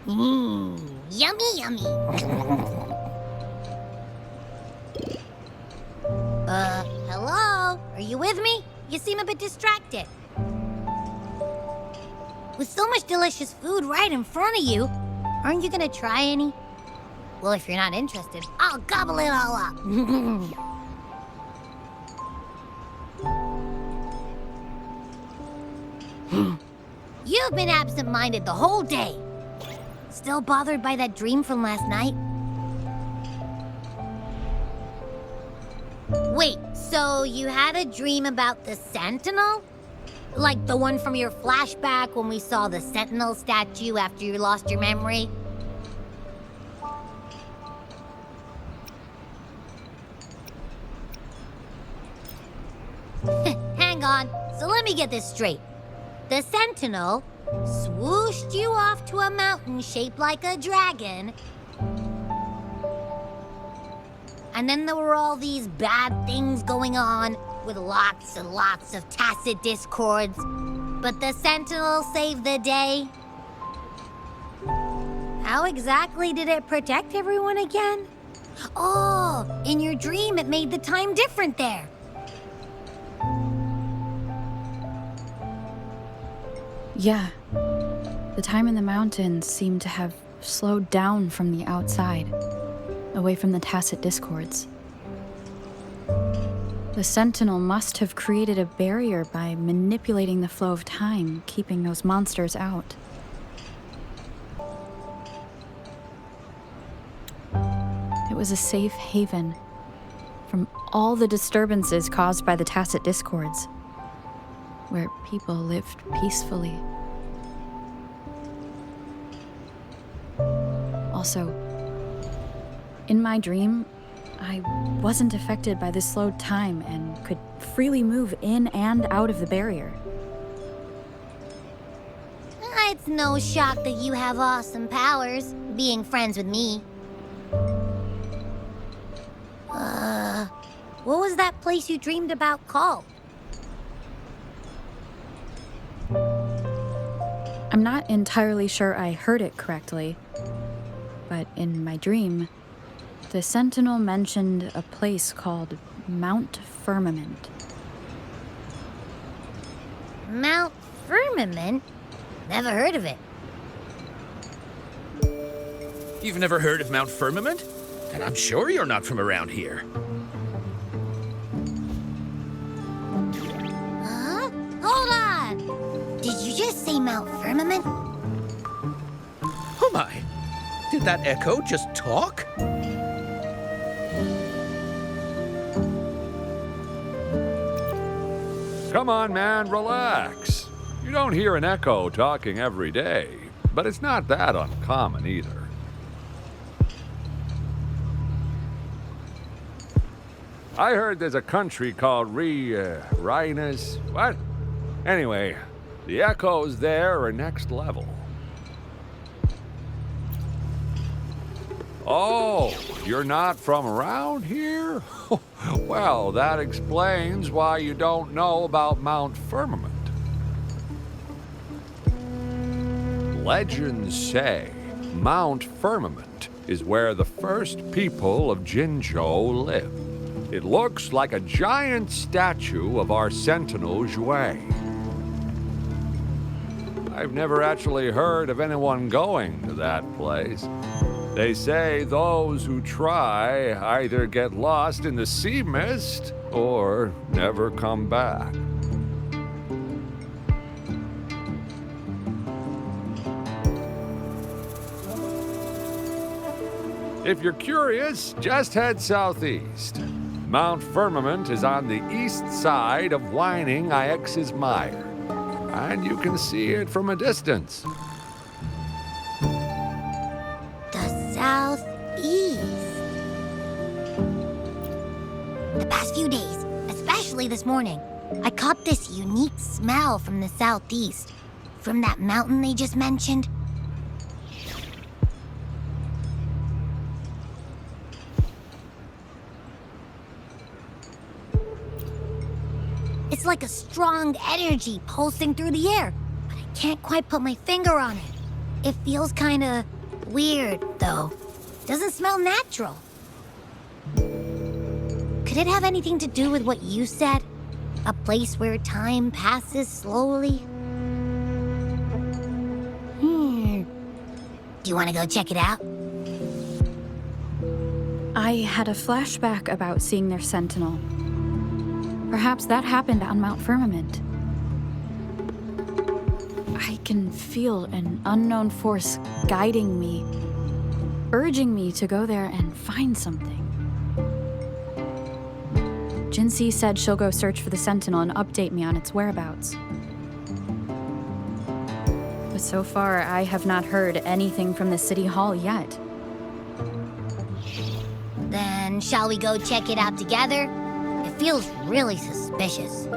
Yummy, yummy. Hello? Are you with me? You seem a bit distracted. With so much delicious food right in front of you, aren't you gonna try any? Well, if you're not interested, I'll gobble it all up. You've been absent-minded the whole day. Still bothered by that dream from last night? Wait, so you had a dream about the Sentinel? Like the one from your flashback when we saw the Sentinel statue after you lost your memory? Hang on, so let me get this straight. The Sentinel swooshed you off to a mountain shaped like a dragon. And then there were all these bad things going on with lots and lots of tacit discords. But the Sentinel saved the day. How exactly did it protect everyone again? Oh, in your dream it made the time different there. Yeah. The time in the mountains seemed to have slowed down from the outside, away from the tacit discords. The Sentinel must have created a barrier by manipulating the flow of time, keeping those monsters out. It was a safe haven from all the disturbances caused by the tacit discords, where people lived peacefully. Also, in my dream, I wasn't affected by the slowed time and could freely move in and out of the barrier. It's no shock that you have awesome powers, being friends with me. What was that place you dreamed about called? I'm not entirely sure I heard it correctly, but in my dream, the Sentinel mentioned a place called Mount Firmament. Mount Firmament? Never heard of it. You've never heard of Mount Firmament? And I'm sure you're not from around here. Huh? Hold on! Did you just say Mount Firmament? Oh my! Did that echo just talk? Come on, man, relax. You don't hear an echo talking every day, but it's not that uncommon either. I heard there's a country called Rhinus. What? Anyway, the echoes there are next level. Oh, you're not from around here? Well, that explains why you don't know about Mount Firmament. Legends say Mount Firmament is where the first people of Jinzhou lived. It looks like a giant statue of our Sentinel Zhui. I've never actually heard of anyone going to that place. They say those who try either get lost in the sea mist or never come back. If you're curious, just head southeast. Mount Firmament is on the east side of Whining Ix's Mire, and you can see it from a distance. Southeast. The past few days, especially this morning, I caught this unique smell from the southeast. From that mountain they just mentioned. It's like a strong energy pulsing through the air, but I can't quite put my finger on it. It feels kinda Weird, though. Doesn't smell natural. Could it have anything to do with what you said? A place where time passes slowly? Do you want to go check it out? I had a flashback about seeing their sentinel. Perhaps that happened on Mount Firmament. I can feel an unknown force guiding me, urging me to go there and find something. Jinxie said she'll go search for the sentinel and update me on its whereabouts. But so far, I have not heard anything from the City Hall yet. Then shall we go check it out together? It feels really suspicious.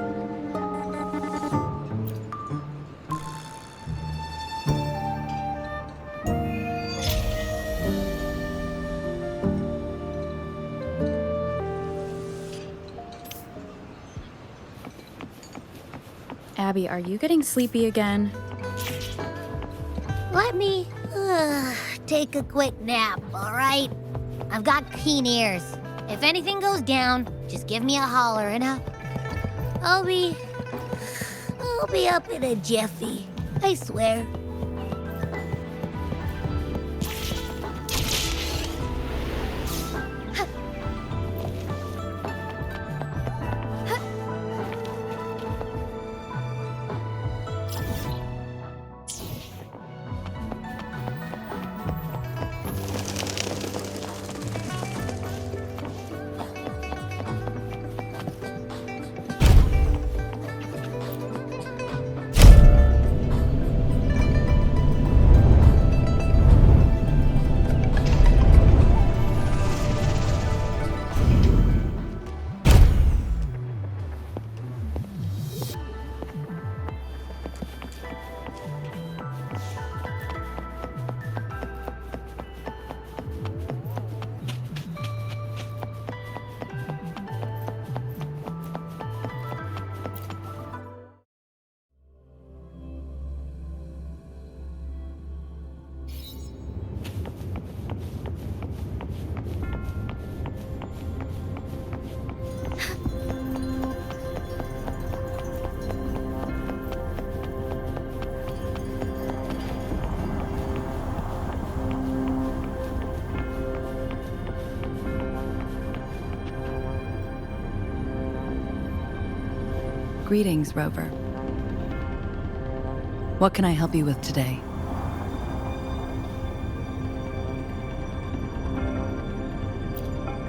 Abby, are you getting sleepy again? Let me take a quick nap, all right? I've got keen ears. If anything goes down, just give me a holler and I'll be up in a jiffy. I swear. Greetings, Rover. What can I help you with today?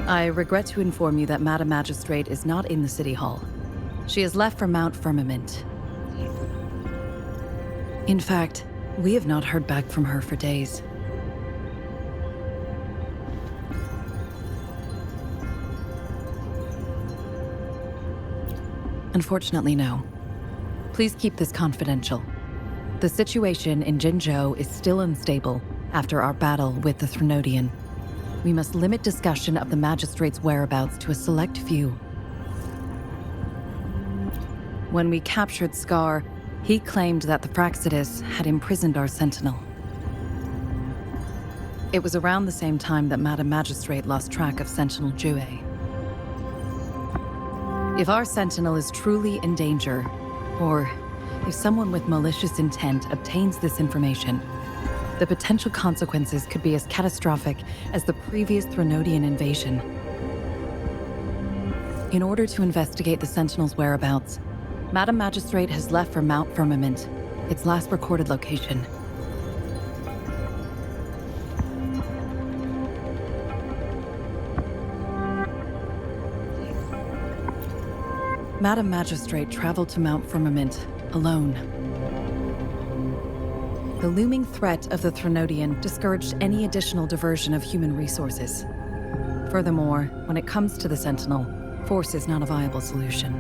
I regret to inform you that Madam Magistrate is not in the City Hall. She has left for Mount Firmament. In fact, we have not heard back from her for days. Unfortunately, no. Please keep this confidential. The situation in Jinzhou is still unstable after our battle with the Threnodian. We must limit discussion of the Magistrate's whereabouts to a select few. When we captured Scar, he claimed that the Praxidus had imprisoned our Sentinel. It was around the same time that Madam Magistrate lost track of Sentinel Jue. If our Sentinel is truly in danger, or if someone with malicious intent obtains this information, the potential consequences could be as catastrophic as the previous Threnodian invasion. In order to investigate the Sentinel's whereabouts, Madam Magistrate has left for Mount Firmament, its last recorded location. Madam Magistrate traveled to Mount Firmament alone. The looming threat of the Threnodian discouraged any additional diversion of human resources. Furthermore, when it comes to the Sentinel, force is not a viable solution.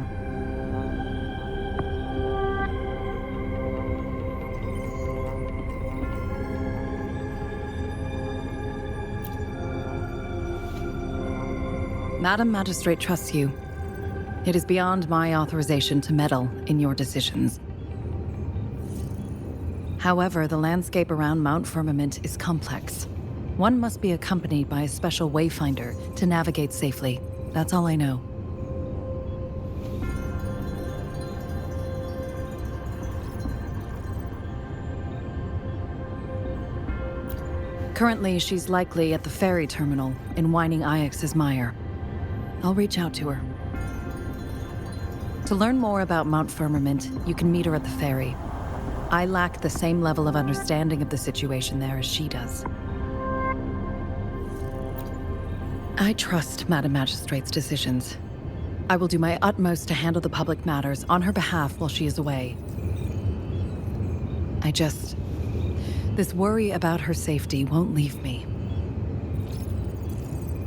Madam Magistrate trusts you. It is beyond my authorization to meddle in your decisions. However, the landscape around Mount Firmament is complex. One must be accompanied by a special wayfinder to navigate safely. That's all I know. Currently, she's likely at the ferry terminal in Whining Ix's Mire. I'll reach out to her. To learn more about Mount Firmament, you can meet her at the ferry. I lack the same level of understanding of the situation there as she does. I trust Madam Magistrate's decisions. I will do my utmost to handle the public matters on her behalf while she is away. This worry about her safety won't leave me.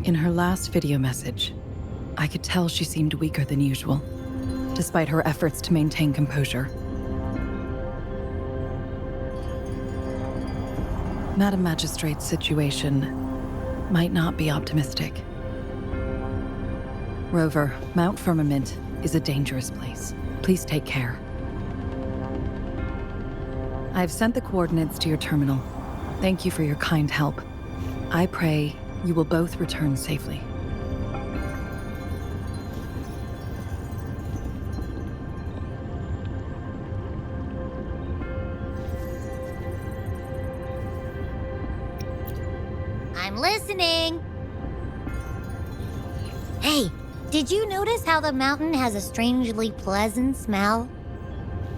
In her last video message, I could tell she seemed weaker than usual, despite her efforts to maintain composure. Madam Magistrate's situation might not be optimistic. Rover, Mount Firmament is a dangerous place. Please take care. I've sent the coordinates to your terminal. Thank you for your kind help. I pray you will both return safely. I'm listening. Hey, did you notice how the mountain has a strangely pleasant smell?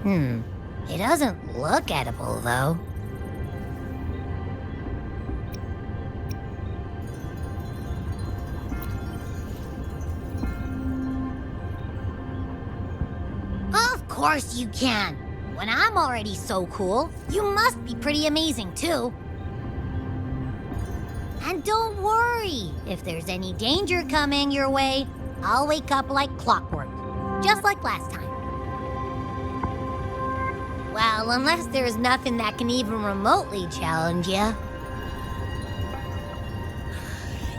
It doesn't look edible, though. Of course you can. When I'm already so cool, you must be pretty amazing, too. And don't worry, if there's any danger coming your way, I'll wake up like clockwork, just like last time. Well, unless there's nothing that can even remotely challenge you.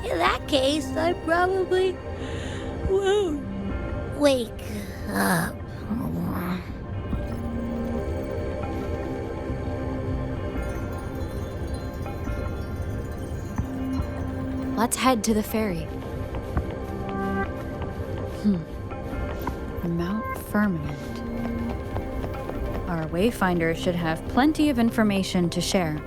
In that case, I probably won't wake up. Let's head to the ferry. Mount Firmament. Our wayfinder should have plenty of information to share.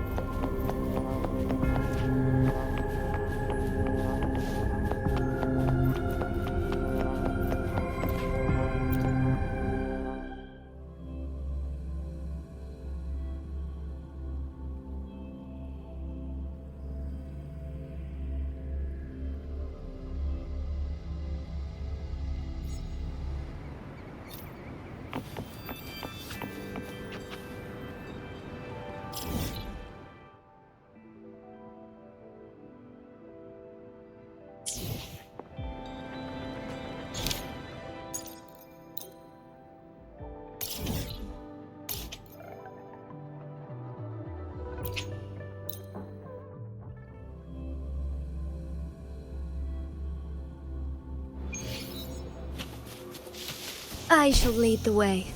I shall lead the way.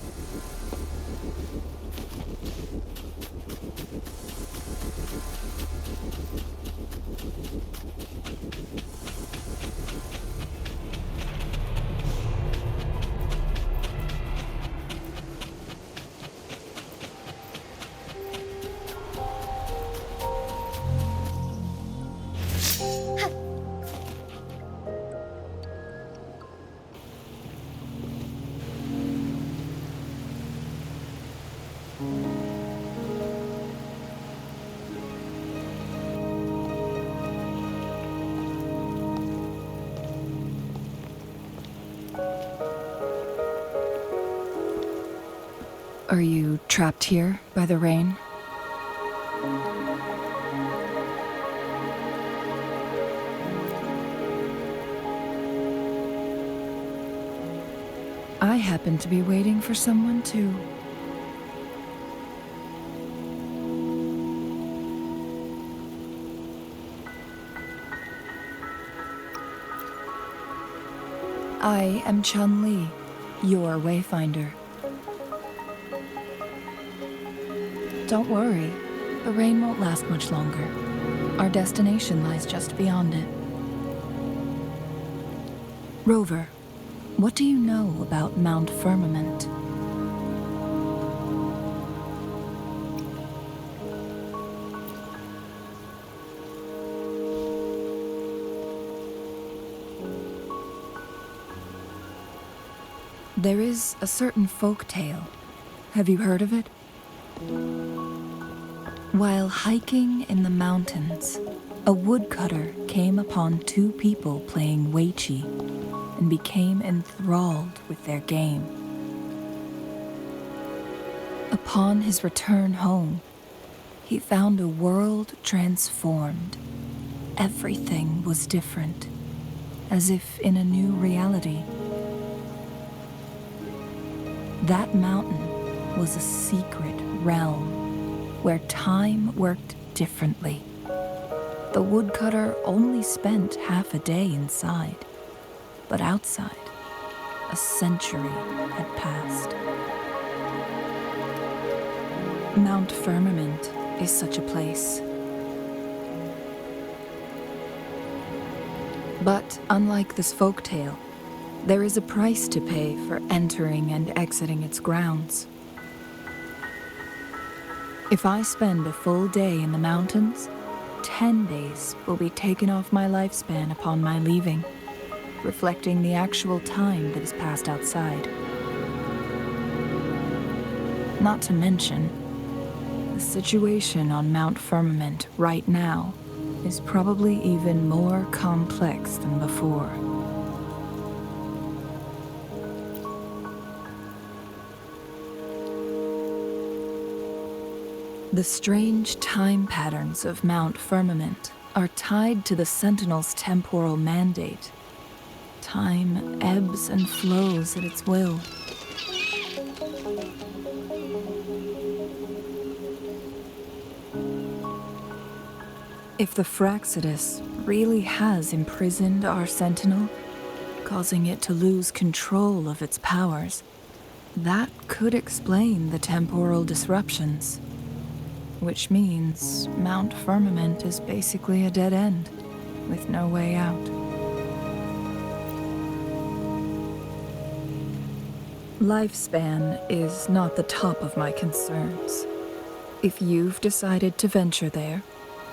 Are you trapped here by the rain? I happen to be waiting for someone too. I am Chun-Li, your wayfinder. Don't worry, the rain won't last much longer. Our destination lies just beyond it. Rover, what do you know about Mount Firmament? There is a certain folk tale. Have you heard of it? While hiking in the mountains, a woodcutter came upon two people playing weiqi and became enthralled with their game. Upon his return home, he found a world transformed. Everything was different, as if in a new reality. That mountain was a secret realm where time worked differently. The woodcutter only spent half a day inside, but outside, a century had passed. Mount Firmament is such a place. But unlike this folktale, there is a price to pay for entering and exiting its grounds. If I spend a full day in the mountains, 10 days will be taken off my lifespan upon my leaving, reflecting the actual time that is passed outside. Not to mention, the situation on Mount Firmament right now is probably even more complex than before. The strange time patterns of Mount Firmament are tied to the Sentinel's temporal mandate. Time ebbs and flows at its will. If the Fraxidus really has imprisoned our Sentinel, causing it to lose control of its powers, that could explain the temporal disruptions. Which means Mount Firmament is basically a dead end, with no way out. Lifespan is not the top of my concerns. If you've decided to venture there,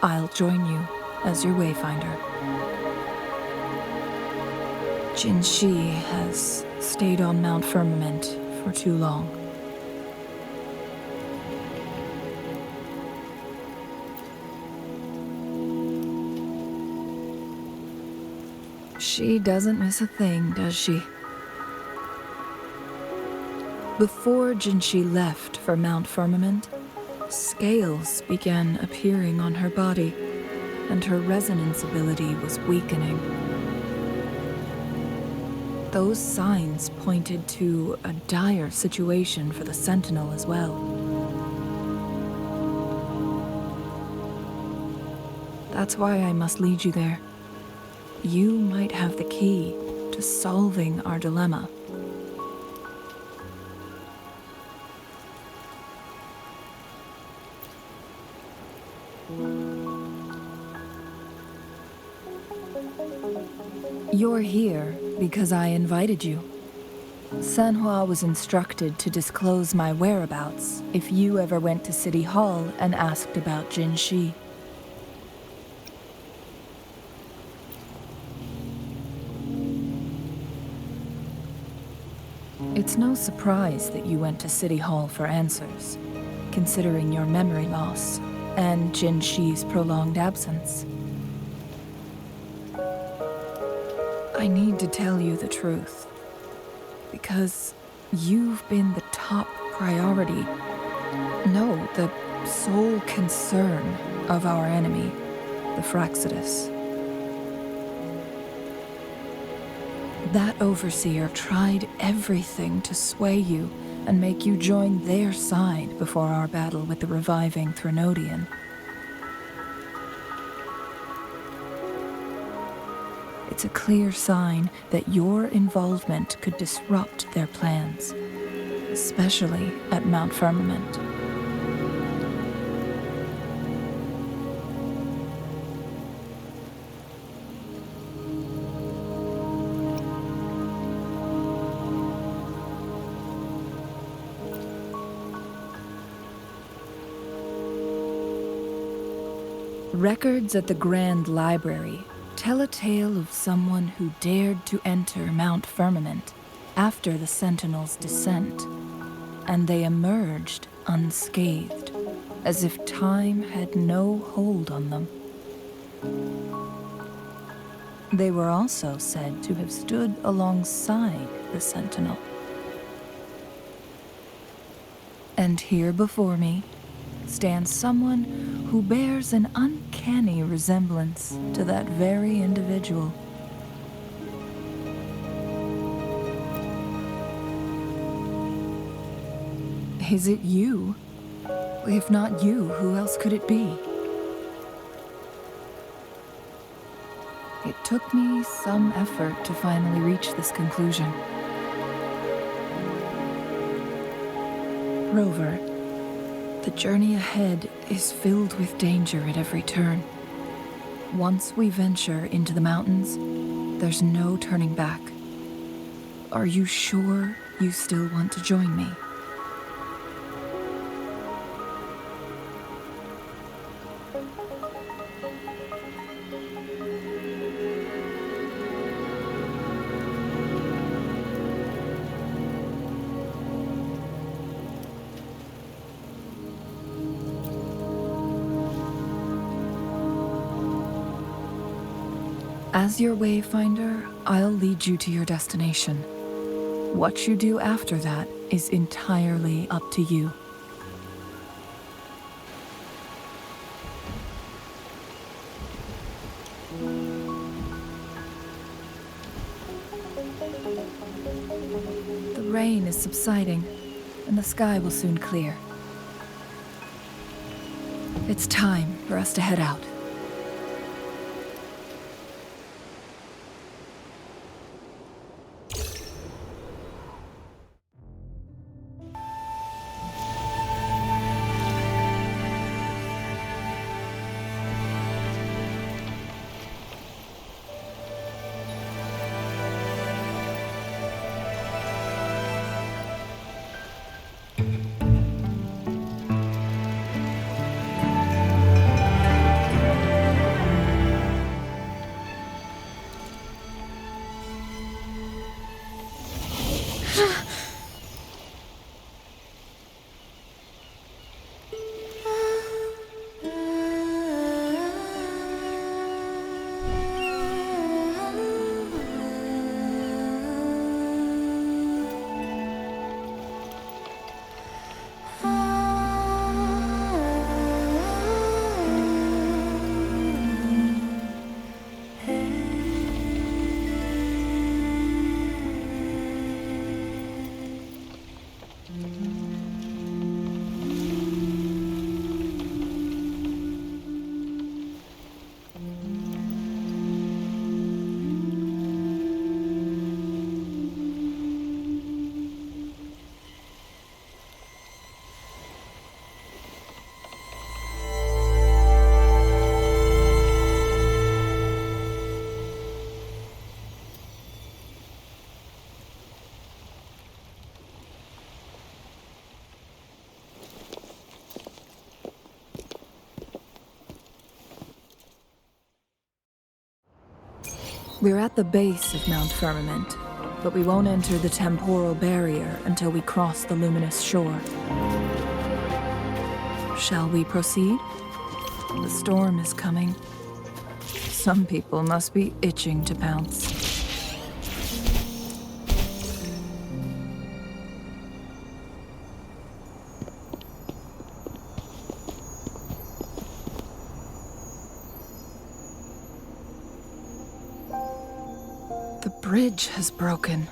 I'll join you as your wayfinder. Jinshi has stayed on Mount Firmament for too long. She doesn't miss a thing, does she? Before Jinshi left for Mount Firmament, scales began appearing on her body, and her resonance ability was weakening. Those signs pointed to a dire situation for the Sentinel as well. That's why I must lead you there. You might have the key to solving our dilemma. You're here because I invited you. Sanhua was instructed to disclose my whereabouts if you ever went to City Hall and asked about Jinshi. It's no surprise that you went to City Hall for answers, considering your memory loss and Jinshi's prolonged absence. I need to tell you the truth, because you've been the top priority, no, the sole concern of our enemy, the Fraxidus. That overseer tried everything to sway you and make you join their side before our battle with the reviving Threnodian. It's a clear sign that your involvement could disrupt their plans, especially at Mount Firmament. Records at the Grand Library tell a tale of someone who dared to enter Mount Firmament after the Sentinels' descent, and they emerged unscathed, as if time had no hold on them. They were also said to have stood alongside the Sentinel. And here before me stands someone who bears an uncanny resemblance to that very individual. Is it you? If not you, who else could it be? It took me some effort to finally reach this conclusion. Rover, the journey ahead is filled with danger at every turn. Once we venture into the mountains, there's no turning back. Are you sure you still want to join me? As your wayfinder, I'll lead you to your destination. What you do after that is entirely up to you. The rain is subsiding, and the sky will soon clear. It's time for us to head out. We're at the base of Mount Firmament, but we won't enter the temporal barrier until we cross the luminous shore. Shall we proceed? The storm is coming. Some people must be itching to pounce. The bridge has broken.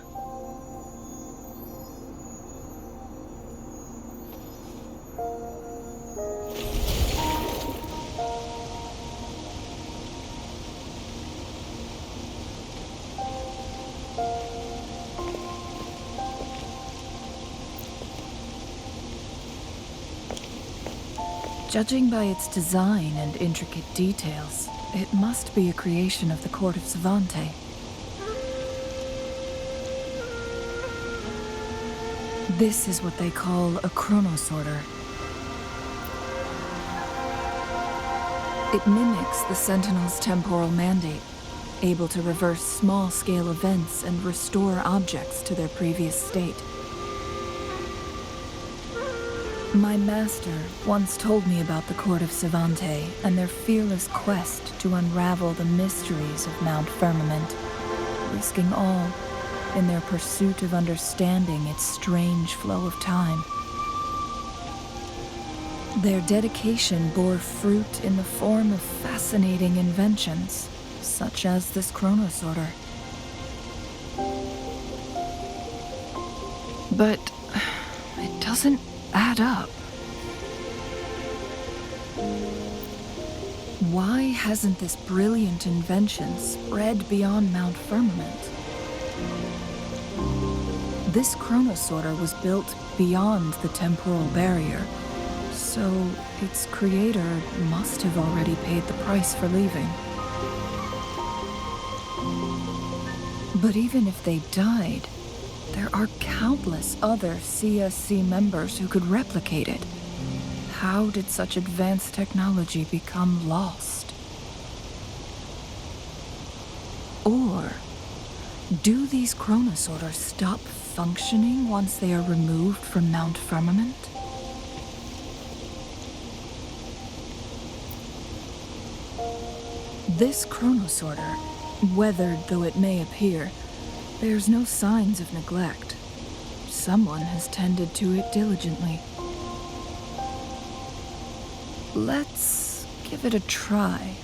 Judging by its design and intricate details, it must be a creation of the court of Savante. This is what they call a chronosorter. It mimics the Sentinel's temporal mandate, able to reverse small-scale events and restore objects to their previous state. My master once told me about the court of Savante and their fearless quest to unravel the mysteries of Mount Firmament, risking all in their pursuit of understanding its strange flow of time. Their dedication bore fruit in the form of fascinating inventions, such as this chronosorter. But it doesn't add up. Why hasn't this brilliant invention spread beyond Mount Firmament? This chronosorter was built beyond the temporal barrier, so its creator must have already paid the price for leaving. But even if they died, there are countless other CSC members who could replicate it. How did such advanced technology become lost? Or do these chronosorters stop functioning once they are removed from Mount Firmament? This chronosorter, weathered though it may appear, bears no signs of neglect. Someone has tended to it diligently. Let's give it a try.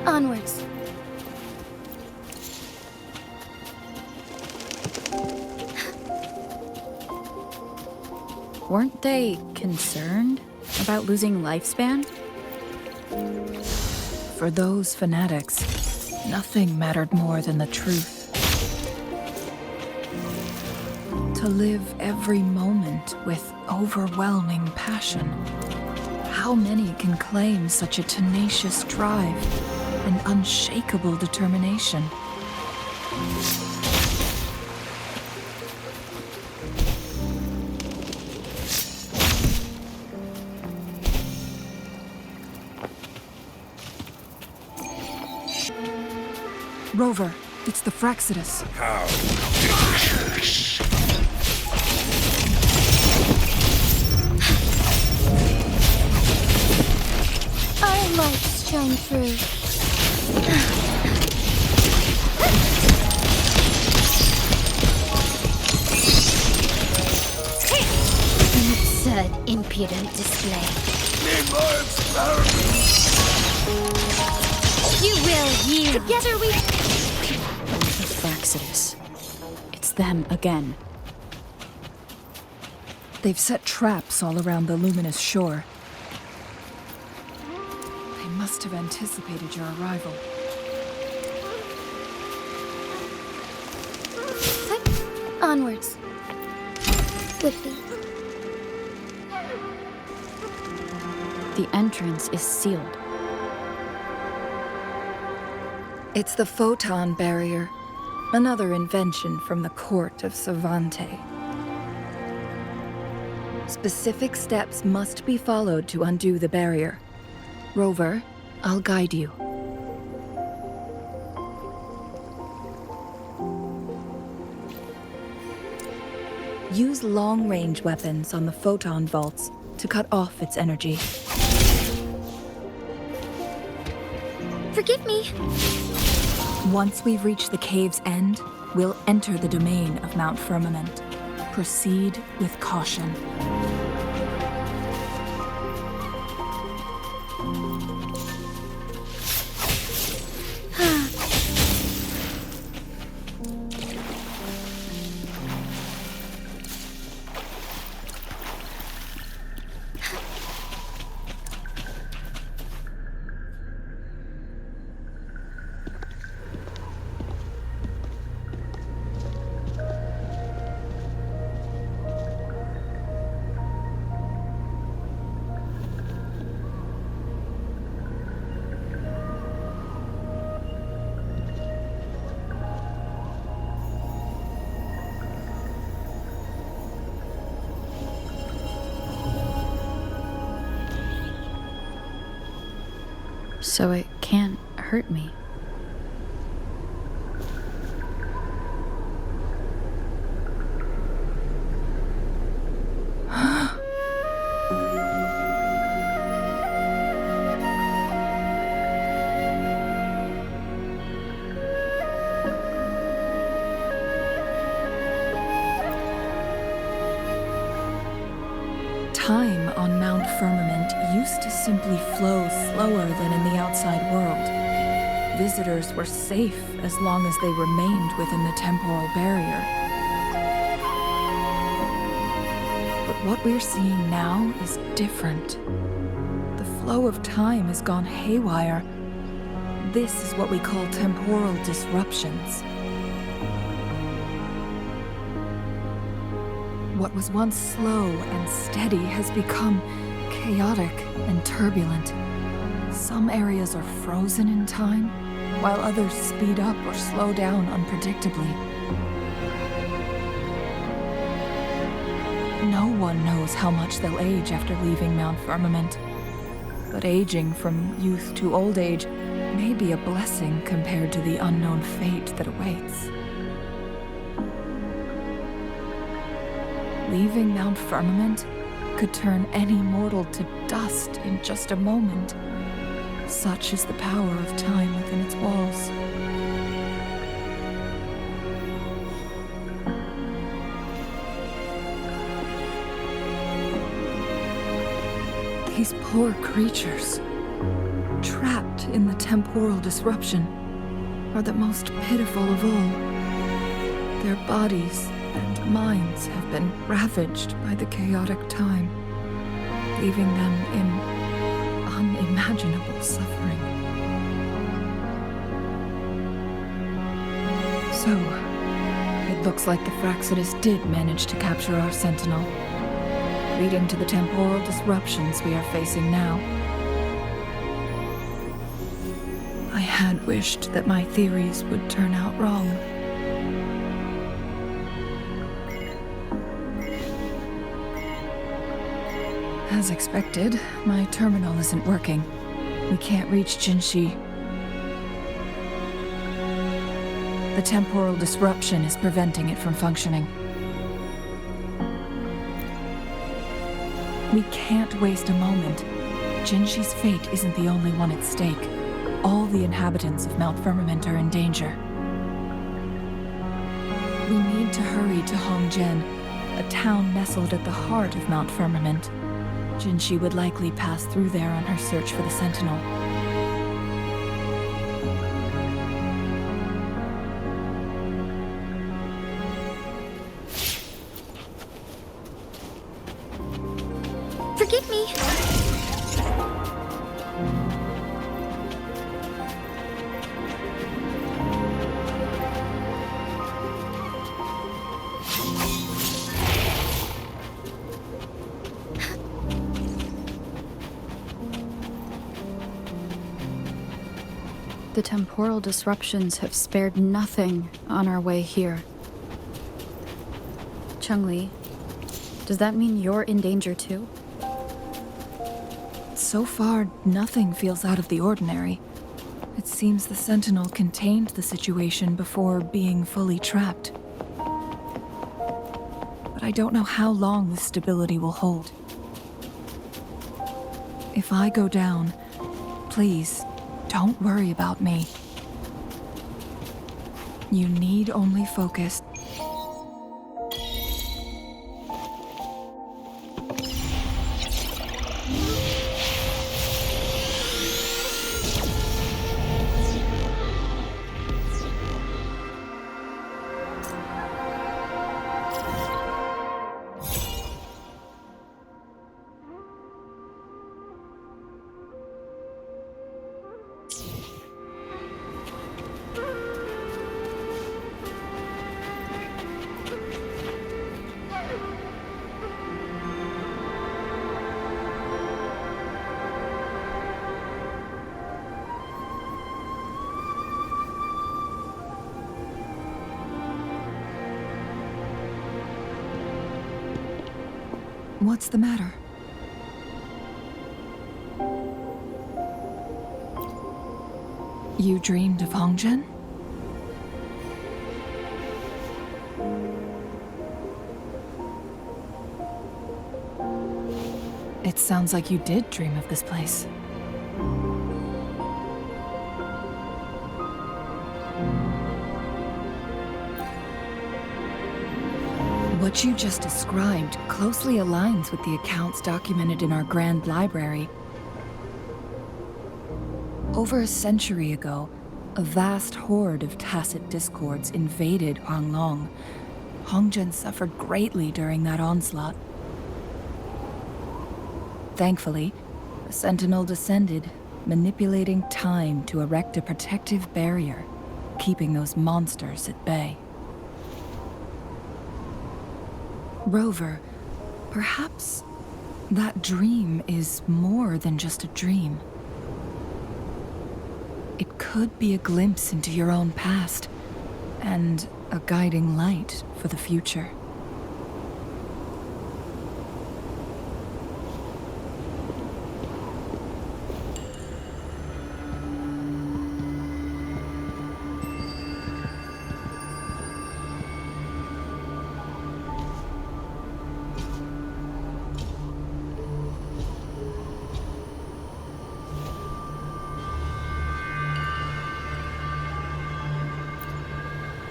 Onwards. Weren't they concerned about losing lifespan? For those fanatics, nothing mattered more than the truth. To live every moment with overwhelming passion. How many can claim such a tenacious drive and unshakable determination? Rover, it's the Fraxidus. How? Our lights shine through. Absurd, impudent display. You will yield. Together we... The Fraxidus. It's them again. They've set traps all around the luminous shore. They must have anticipated your arrival. Onwards. With thee. The entrance is sealed. It's the photon barrier, another invention from the court of Savante. Specific steps must be followed to undo the barrier. Rover, I'll guide you. Use long-range weapons on the photon vaults to cut off its energy. Forgive me. Once we've reached the cave's end, we'll enter the domain of Mount Firmament. Proceed with caution. so it can't hurt me. Time on Mount Firmament used to simply flow slower than in the outside world. Visitors were safe as long as they remained within the temporal barrier. But what we're seeing now is different. The flow of time has gone haywire. This is what we call temporal disruptions. What was once slow and steady has become chaotic and turbulent. Some areas are frozen in time, while others speed up or slow down unpredictably. No one knows how much they'll age after leaving Mount Firmament, but aging from youth to old age may be a blessing compared to the unknown fate that awaits. Leaving Mount Firmament could turn any mortal to dust in just a moment. Such is the power of time within its walls. These poor creatures, trapped in the temporal disruption, are the most pitiful of all. Their bodies and minds have been ravaged by the chaotic time, leaving them in unimaginable suffering. So, it looks like the Fraxidus did manage to capture our sentinel, leading to the temporal disruptions we are facing now. I had wished that my theories would turn out wrong. As expected, my terminal isn't working. We can't reach Jinshi. The temporal disruption is preventing it from functioning. We can't waste a moment. Jinshi's fate isn't the only one at stake. All the inhabitants of Mount Firmament are in danger. We need to hurry to Hongjian, a town nestled at the heart of Mount Firmament. Jinshi would likely pass through there on her search for the Sentinel. Forgive me. The temporal disruptions have spared nothing on our way here. Changli, does that mean you're in danger too? So far, nothing feels out of the ordinary. It seems the Sentinel contained the situation before being fully trapped. But I don't know how long this stability will hold. If I go down, please, don't worry about me. You need only focus. What's the matter? You dreamed of Hongzhen? It sounds like you did dream of this place. What you just described closely aligns with the accounts documented in our Grand Library. Over a century ago, a vast horde of tacit discords invaded Huanglong. Hongzhen suffered greatly during that onslaught. Thankfully, a sentinel descended, manipulating time to erect a protective barrier, keeping those monsters at bay. Rover, perhaps that dream is more than just a dream. It could be a glimpse into your own past, and a guiding light for the future.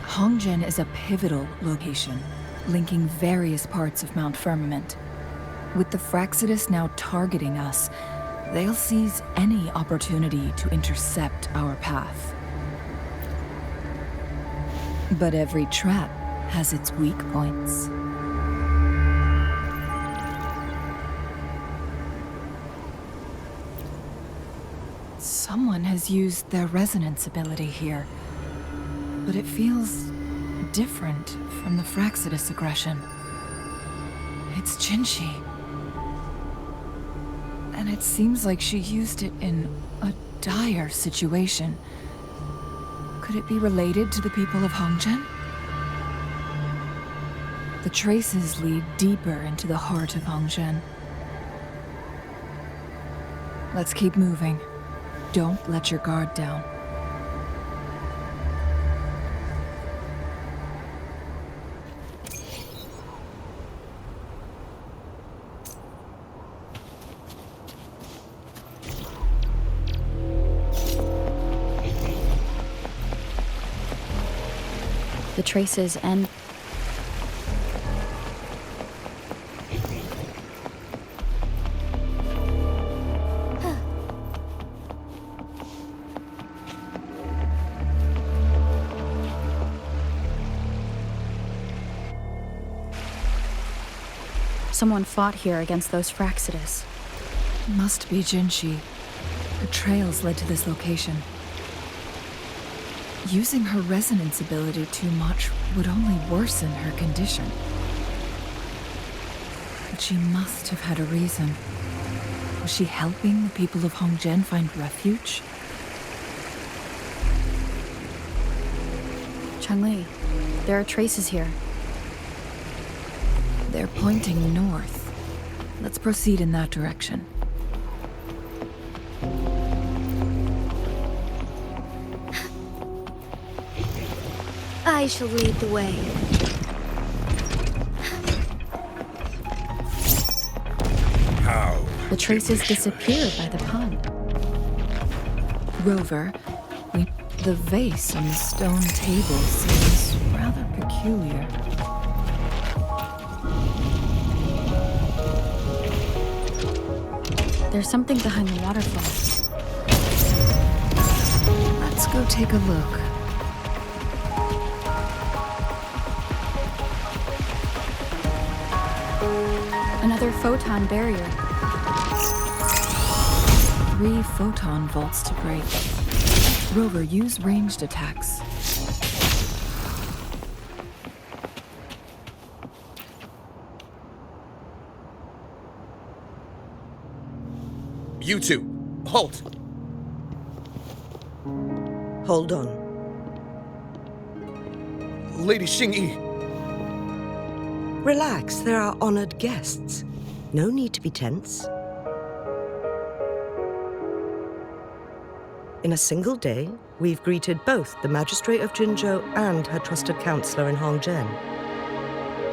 Hongzhen is a pivotal location, linking various parts of Mount Firmament. With the Fraxidus now targeting us, they'll seize any opportunity to intercept our path. But every trap has its weak points. Someone has used their resonance ability here, but it feels different from the Fraxidus aggression. It's Jinshi. And it seems like she used it in a dire situation. Could it be related to the people of Hongzhen? The traces lead deeper into the heart of Hongzhen. Let's keep moving. Don't let your guard down. The traces end. Someone fought here against those Fraxidus. Must be Jinshi. Her trails led to this location. Using her resonance ability too much would only worsen her condition. But she must have had a reason. Was she helping the people of Hongzhen find refuge? Changli, there are traces here. They're pointing north. Let's proceed in that direction. I shall lead the way. How? The traces disappeared by the pond. Rover, the vase on the stone table seems rather peculiar. There's something behind the waterfall. Let's go take a look. Another photon barrier. 3 photon vaults to break. Rover, use ranged attacks. You two, halt! Hold on. Lady Xingyi. Relax, there are honored guests. No need to be tense. In a single day, we've greeted both the Magistrate of Jinzhou and her trusted counselor in Hongzhen.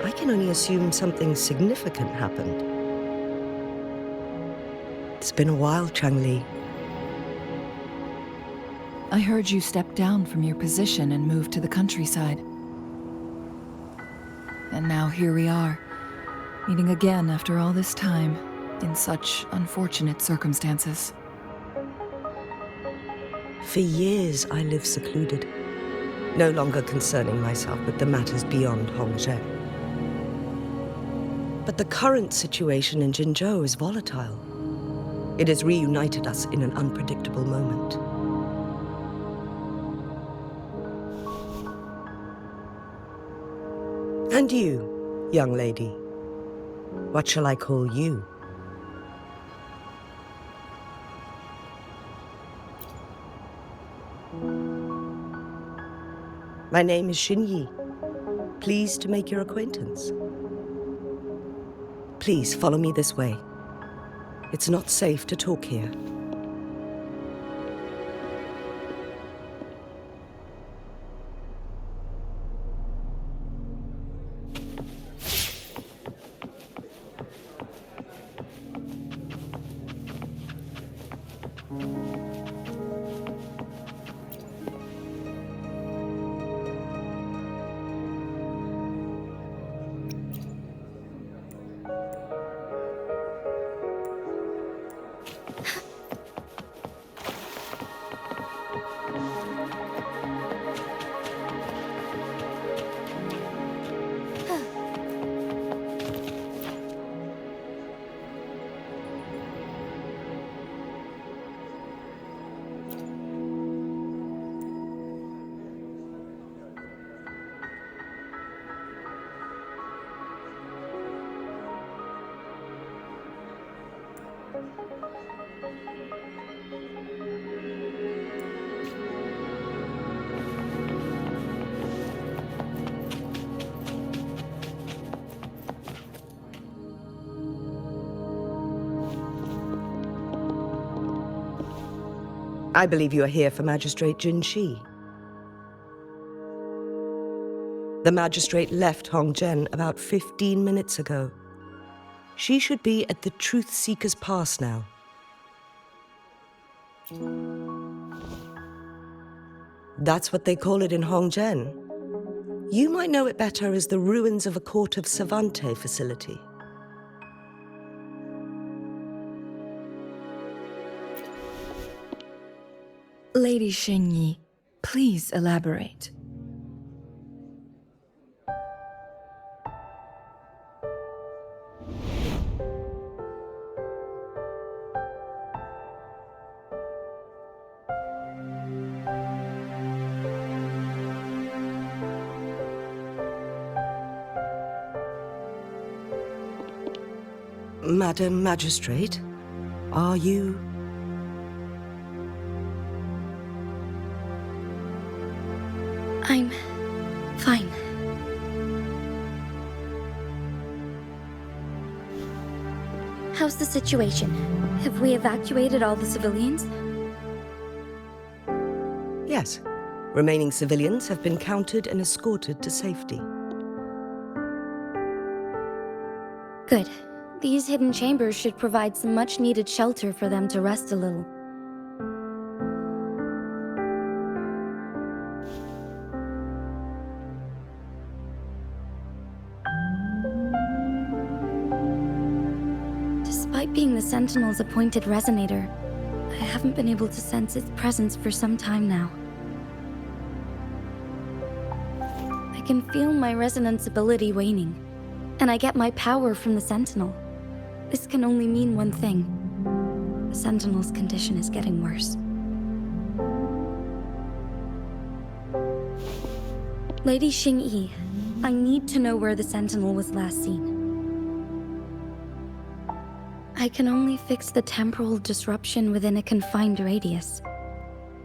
I can only assume something significant happened. It's been a while, Changli. I heard you step down from your position and move to the countryside. And now here we are, meeting again after all this time, in such unfortunate circumstances. For years, I lived secluded, no longer concerning myself with the matters beyond Hongzhen. But the current situation in Jinzhou is volatile. It has reunited us in an unpredictable moment. And you, young lady, what shall I call you? My name is Xinyi. Pleased to make your acquaintance. Please follow me this way. It's not safe to talk here. I believe you are here for Magistrate Jin Shi. The magistrate left Hongzhen about 15 minutes ago. She should be at the Truth Seeker's Pass now. That's what they call it in Hongzhen. You might know it better as the ruins of a Court of Savante facility. Lady Xinyi, please elaborate. Madam Magistrate, are you... I'm fine. How's the situation? Have we evacuated all the civilians? Yes. Remaining civilians have been counted and escorted to safety. Good. These hidden chambers should provide some much-needed shelter for them to rest a little. Despite being the Sentinel's appointed resonator, I haven't been able to sense its presence for some time now. I can feel my resonance ability waning, and I get my power from the Sentinel. This can only mean one thing. The Sentinel's condition is getting worse. Lady Xingyi, I need to know where the Sentinel was last seen. I can only fix the temporal disruption within a confined radius.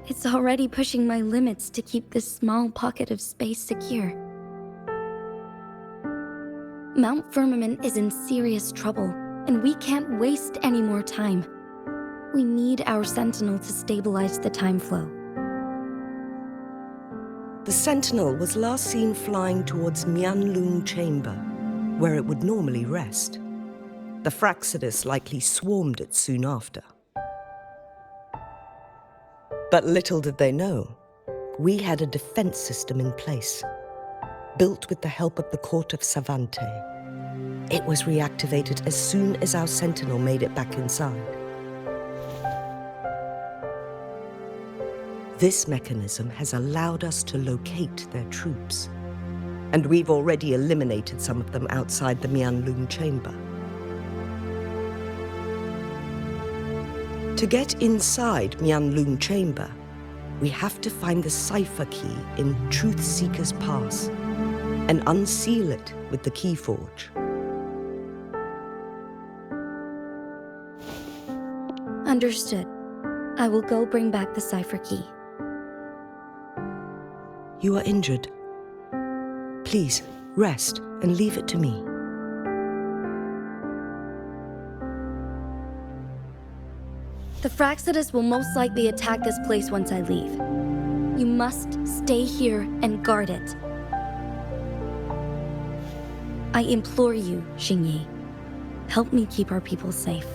It's already pushing my limits to keep this small pocket of space secure. Mount Firmament is in serious trouble, and we can't waste any more time. We need our Sentinel to stabilize the time flow. The Sentinel was last seen flying towards Mianlung Chamber, where it would normally rest. The Fraxidus likely swarmed it soon after. But little did they know, we had a defense system in place, built with the help of the court of Savante. It was reactivated as soon as our Sentinel made it back inside. This mechanism has allowed us to locate their troops, and we've already eliminated some of them outside the Mianlung Chamber. To get inside Mianlung Chamber, we have to find the cipher key in Truth Seeker's Pass and unseal it with the Keyforge. Understood. I will go bring back the cipher key. You are injured. Please, rest and leave it to me. The Fraxidus will most likely attack this place once I leave. You must stay here and guard it. I implore you, Xingyi. Help me keep our people safe.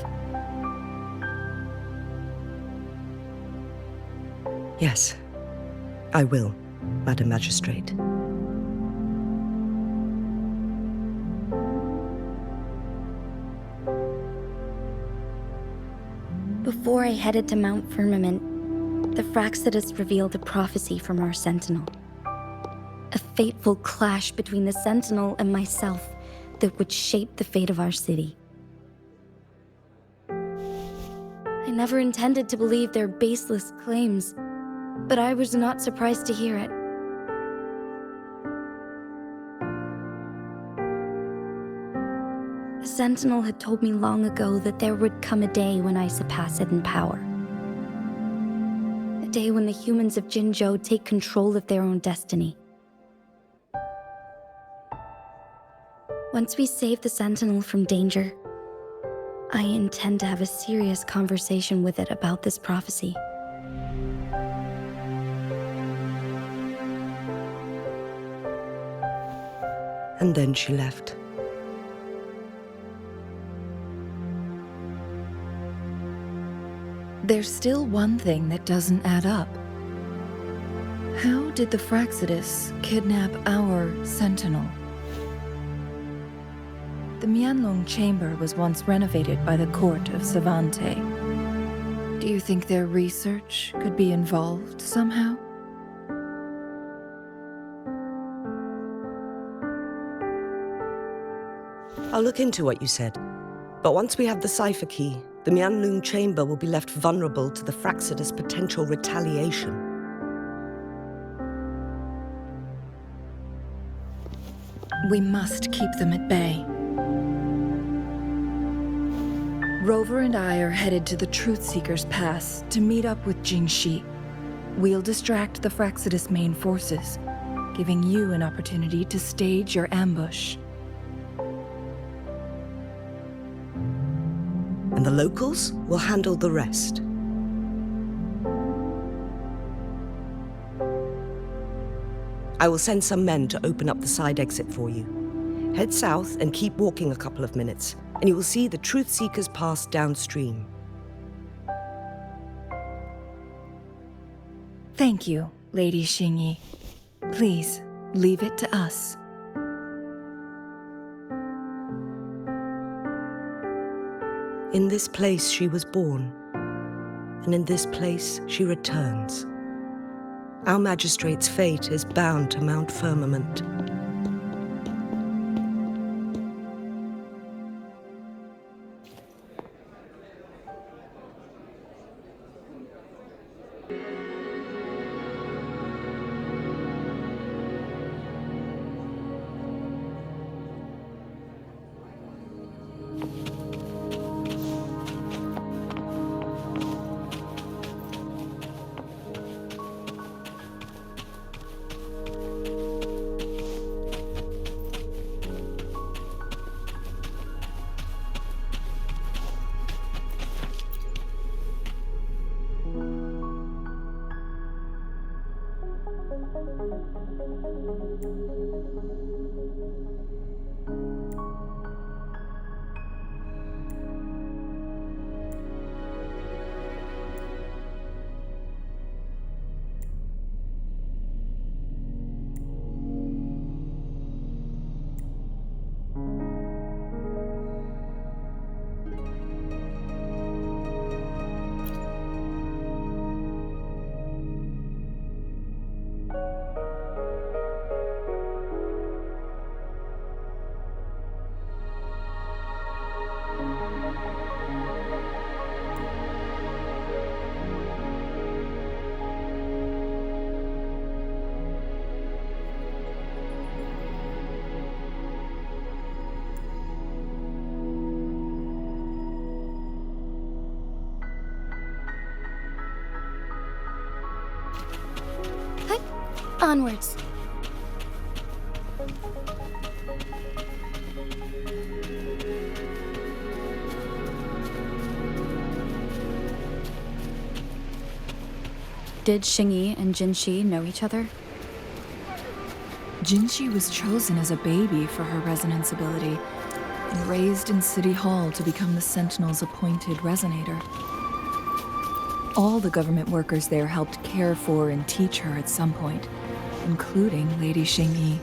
Yes, I will, Madam Magistrate. Before I headed to Mount Firmament, the Fraxidus revealed a prophecy from our Sentinel. A fateful clash between the Sentinel and myself that would shape the fate of our city. I never intended to believe their baseless claims, but I was not surprised to hear it. The Sentinel had told me long ago that there would come a day when I surpass it in power. A day when the humans of Jinzhou take control of their own destiny. Once we save the Sentinel from danger, I intend to have a serious conversation with it about this prophecy. And then she left. There's still one thing that doesn't add up. How did the Fraxidus kidnap our Sentinel? The Mianlong Chamber was once renovated by the court of Savante. Do you think their research could be involved somehow? I'll look into what you said. But once we have the cipher key, the Mianlung Chamber will be left vulnerable to the Fraxidus' potential retaliation. We must keep them at bay. Rover and I are headed to the Truth Seeker's Pass to meet up with Jingxi. We'll distract the Fraxidus' main forces, giving you an opportunity to stage your ambush. And the locals will handle the rest. I will send some men to open up the side exit for you. Head south and keep walking a couple of minutes, and you will see the Truth Seekers Pass downstream. Thank you, Lady Xingyi. Please, leave it to us. In this place she was born, and in this place she returns. Our magistrate's fate is bound to Mount Firmament. Onwards. Did Xingyi and Jinshi know each other? Jinshi was chosen as a baby for her resonance ability and raised in City Hall to become the Sentinel's appointed resonator. All the government workers there helped care for and teach her at some point, including Lady Xingyi.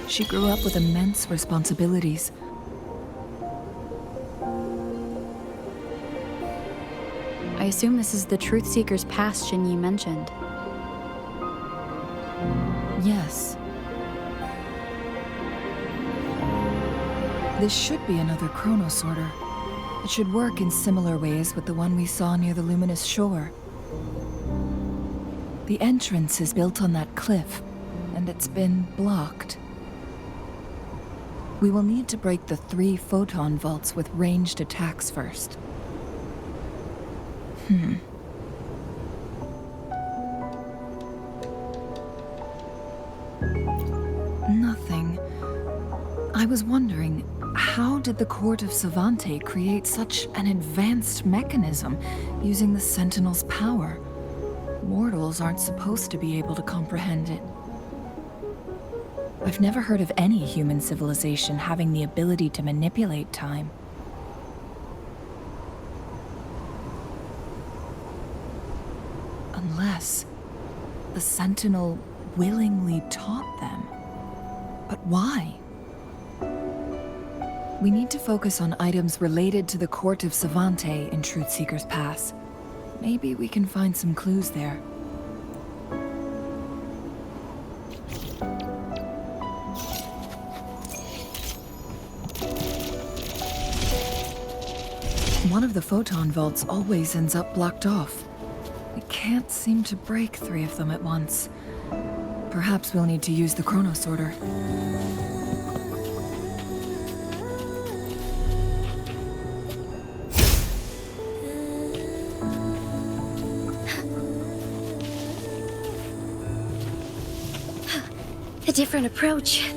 She grew up with immense responsibilities. I assume this is the Truth Seeker's past Xingyi mentioned. Yes. This should be another chrono sorter. It should work in similar ways with the one we saw near the luminous shore. The entrance is built on that cliff, and it's been blocked. We will need to break the 3 photon vaults with ranged attacks first. Nothing. I was wondering, how did the Court of Savante create such an advanced mechanism using the Sentinel's power? Mortals aren't supposed to be able to comprehend it. I've never heard of any human civilization having the ability to manipulate time. Unless the Sentinel willingly taught them. But why? We need to focus on items related to the Court of Savante in Truthseeker's Pass. Maybe we can find some clues there. One of the photon vaults always ends up blocked off. We can't seem to break 3 of them at once. Perhaps we'll need to use the chrono sorter. A different approach.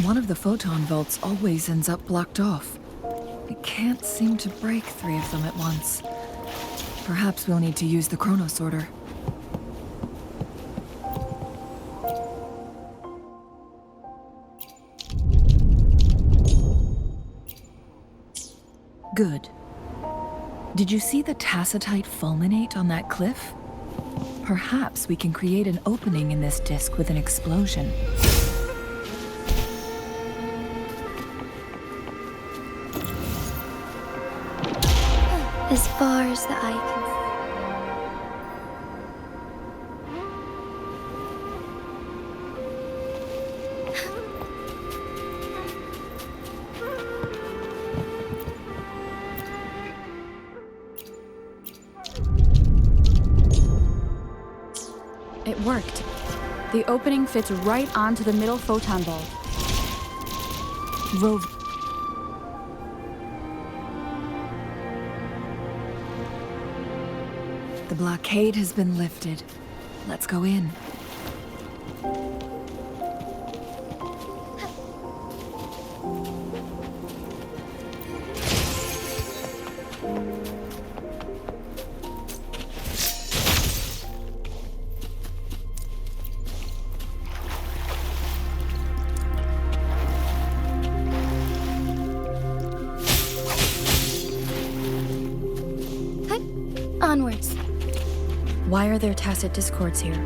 One of the photon vaults always ends up blocked off. We can't seem to break 3 of them at once. Perhaps we'll need to use the chrono sorter. Good. Did you see the tacitite fulminate on that cliff? Perhaps we can create an opening in this disk with an explosion. As far as the eye can It worked. The opening fits right onto the middle photon bulb. Rover. The blockade has been lifted. Let's go in. onwards. Why are there tacit discords here?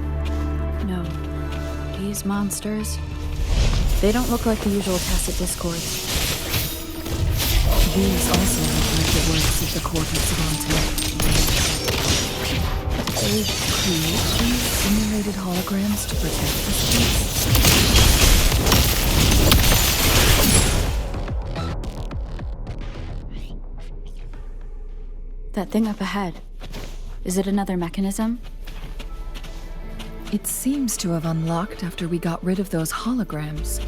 No. These monsters... They don't look like the usual tacit discords. These also look like the works of the court of Savante. They create these simulated holograms to protect the space. That thing up ahead. Is it another mechanism? It seems to have unlocked after we got rid of those holograms.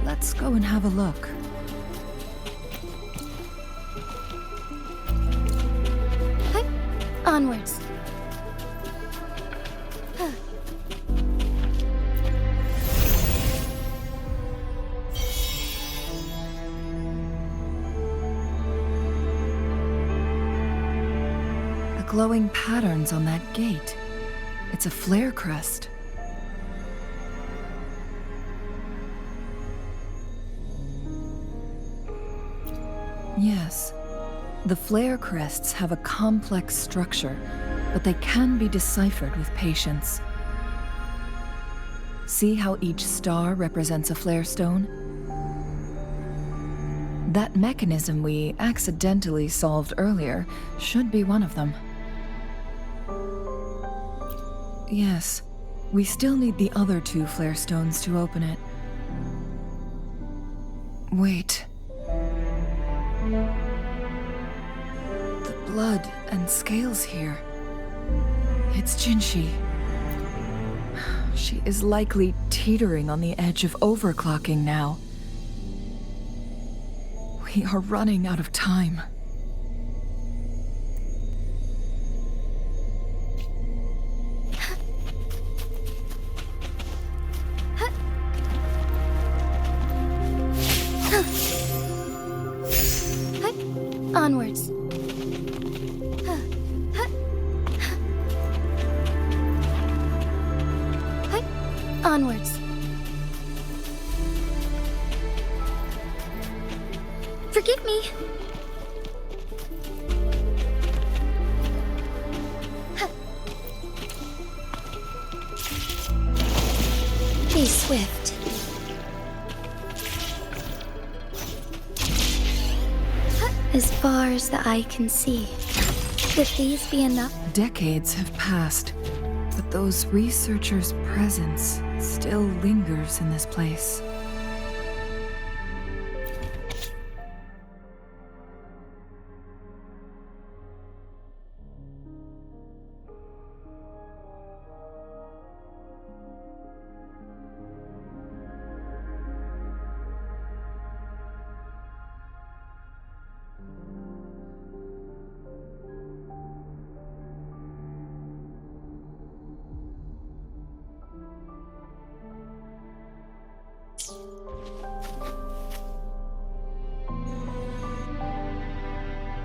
Let's go and have a look. Onwards. The glowing patterns on that gate. It's a flare crest. Yes. The flare crests have a complex structure, but they can be deciphered with patience. See how each star represents a flare stone? That mechanism we accidentally solved earlier should be one of them. Yes, we still need the other two flare stones to open it. Wait. Blood and scales here. It's Jinshi. She is likely teetering on the edge of overclocking now. We are running out of time. Onwards. Onwards. Forgive me. Be swift. As far as the eye can see. Could these be enough? Decades have passed, but those researchers' presence still lingers in this place.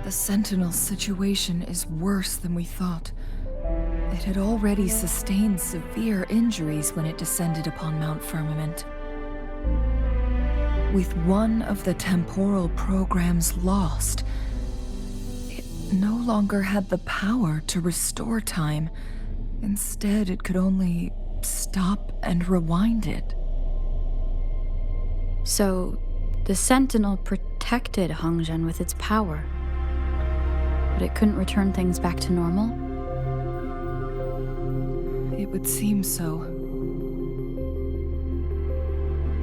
The Sentinel's situation is worse than we thought. It had already sustained severe injuries when it descended upon Mount Firmament. With one of the temporal programs lost, no longer had the power to restore time. Instead, it could only stop and rewind it. So, the Sentinel protected Hongzhen with its power, but it couldn't return things back to normal? It would seem so.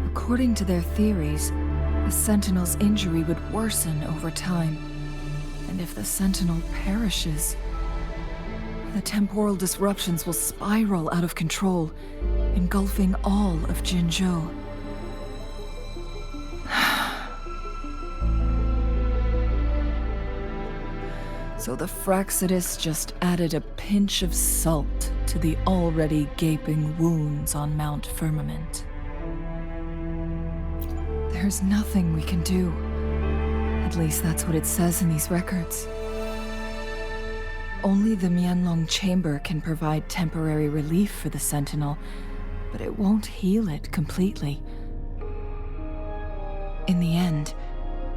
According to their theories, the Sentinel's injury would worsen over time. And if the Sentinel perishes, the temporal disruptions will spiral out of control, engulfing all of Jinzhou. So the Fraxidus just added a pinch of salt to the already gaping wounds on Mount Firmament. There's nothing we can do. At least that's what it says in these records. Only the Mianlong Chamber can provide temporary relief for the Sentinel, but it won't heal it completely. In the end,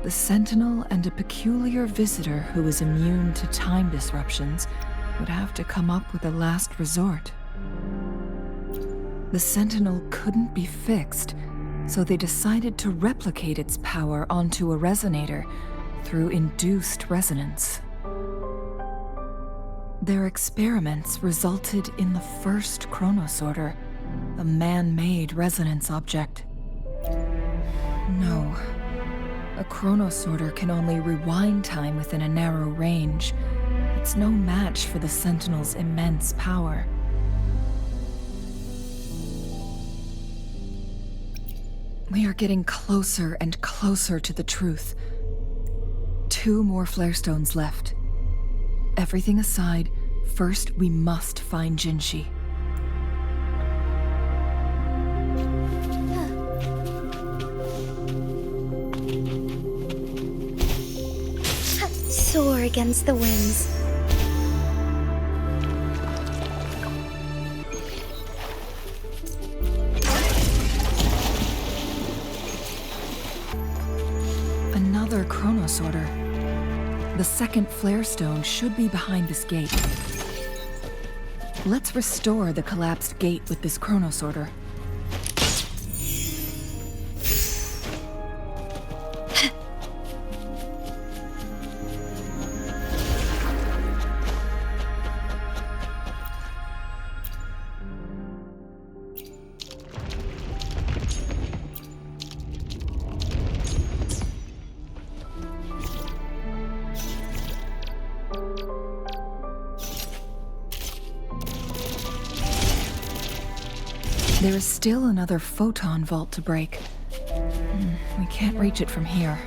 the Sentinel and a peculiar visitor who is immune to time disruptions would have to come up with a last resort. The Sentinel couldn't be fixed, so they decided to replicate its power onto a resonator through induced resonance. Their experiments resulted in the first chronosorter, a man-made resonance object. No. A chronosorter can only rewind time within a narrow range. It's no match for the Sentinel's immense power. We are getting closer and closer to the truth. 2 more flare stones left. Everything aside, first we must find Jinshi. Soar against the winds. Another chronosorter. The second flare stone should be behind this gate. Let's restore the collapsed gate with this chronosorter. There is still another photon vault to break. We can't reach it from here.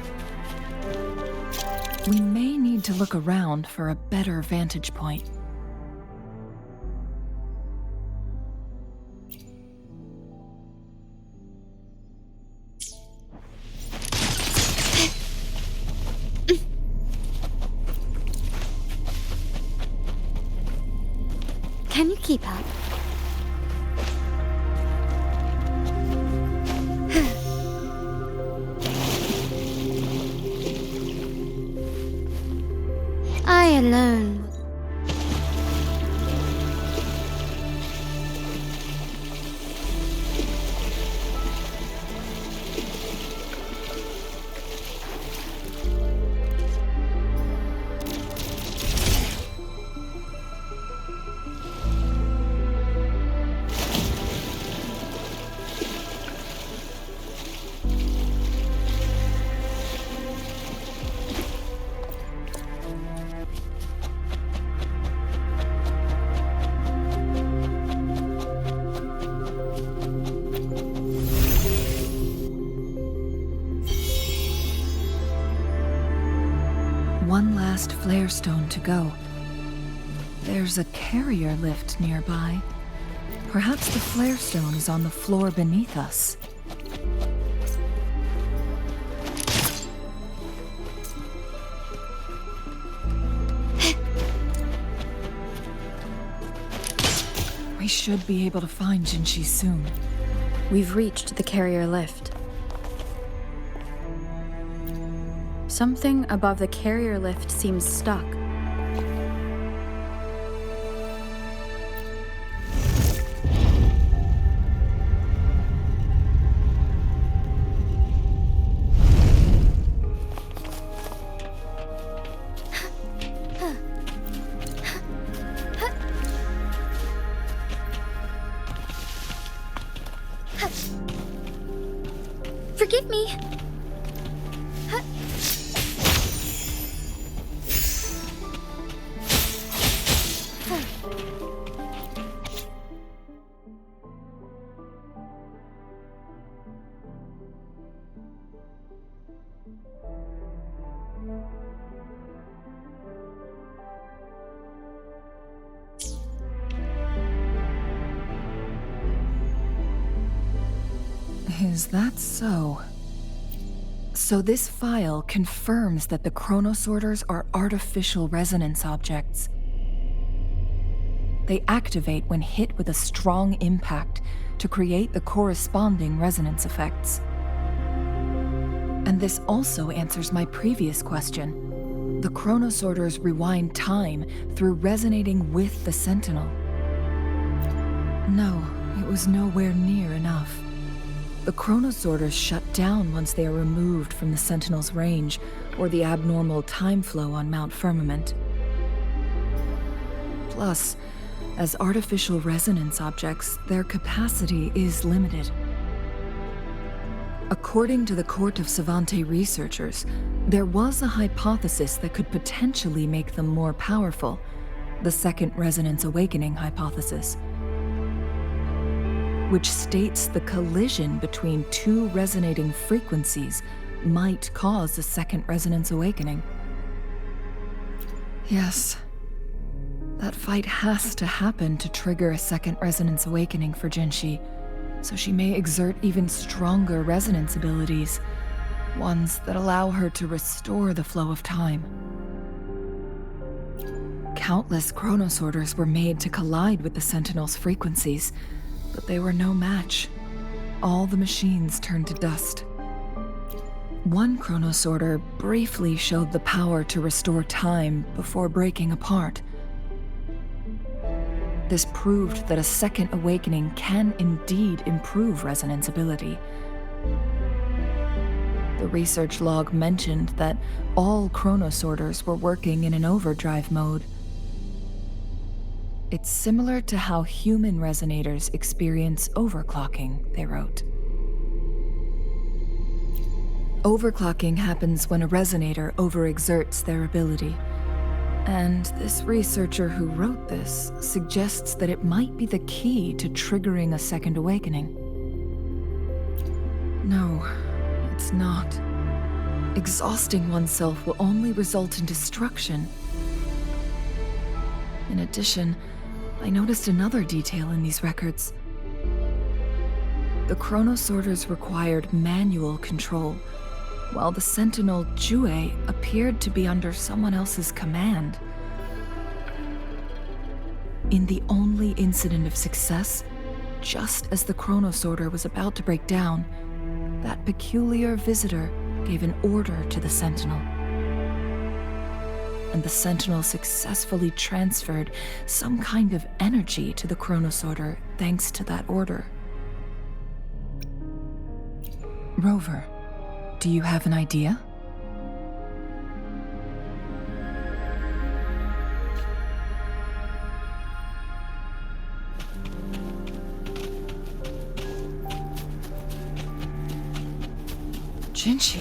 We may need to look around for a better vantage point. Can you keep up? I alone. One last flare stone to go. There's a carrier lift nearby. Perhaps the flare stone is on the floor beneath us. We should be able to find Jinshi soon. We've reached the carrier lift. Something above the carrier lift seems stuck. Forgive me. Is that so? So this file confirms that the chronosorters are artificial resonance objects. They activate when hit with a strong impact to create the corresponding resonance effects. And this also answers my previous question. The chronosorters rewind time through resonating with the Sentinel. No, it was nowhere near enough. The chronosorters shut down once they are removed from the Sentinel's range or the abnormal time flow on Mount Firmament. Plus, as artificial resonance objects, their capacity is limited. According to the Court of Savante researchers, there was a hypothesis that could potentially make them more powerful, the Second Resonance Awakening hypothesis, which states the collision between two resonating frequencies might cause a Second Resonance Awakening. Yes, that fight has to happen to trigger a Second Resonance Awakening for Jinshi, so she may exert even stronger resonance abilities, ones that allow her to restore the flow of time. Countless chronosorters were made to collide with the Sentinel's frequencies, but they were no match. All the machines turned to dust. One chronosorter briefly showed the power to restore time before breaking apart. This proved that a second awakening can indeed improve resonance ability. The research log mentioned that all chronosorters were working in an overdrive mode. It's similar to how human resonators experience overclocking, they wrote. Overclocking happens when a resonator overexerts their ability. And this researcher who wrote this suggests that it might be the key to triggering a second awakening. No, it's not. Exhausting oneself will only result in destruction. In addition, I noticed another detail in these records. The chronosorters required manual control, while the Sentinel Jue appeared to be under someone else's command. In the only incident of success, just as the chronosorter was about to break down, that peculiar visitor gave an order to the Sentinel. And the Sentinel successfully transferred some kind of energy to the chronosorter thanks to that order. Rover, do you have an idea? Jinshi.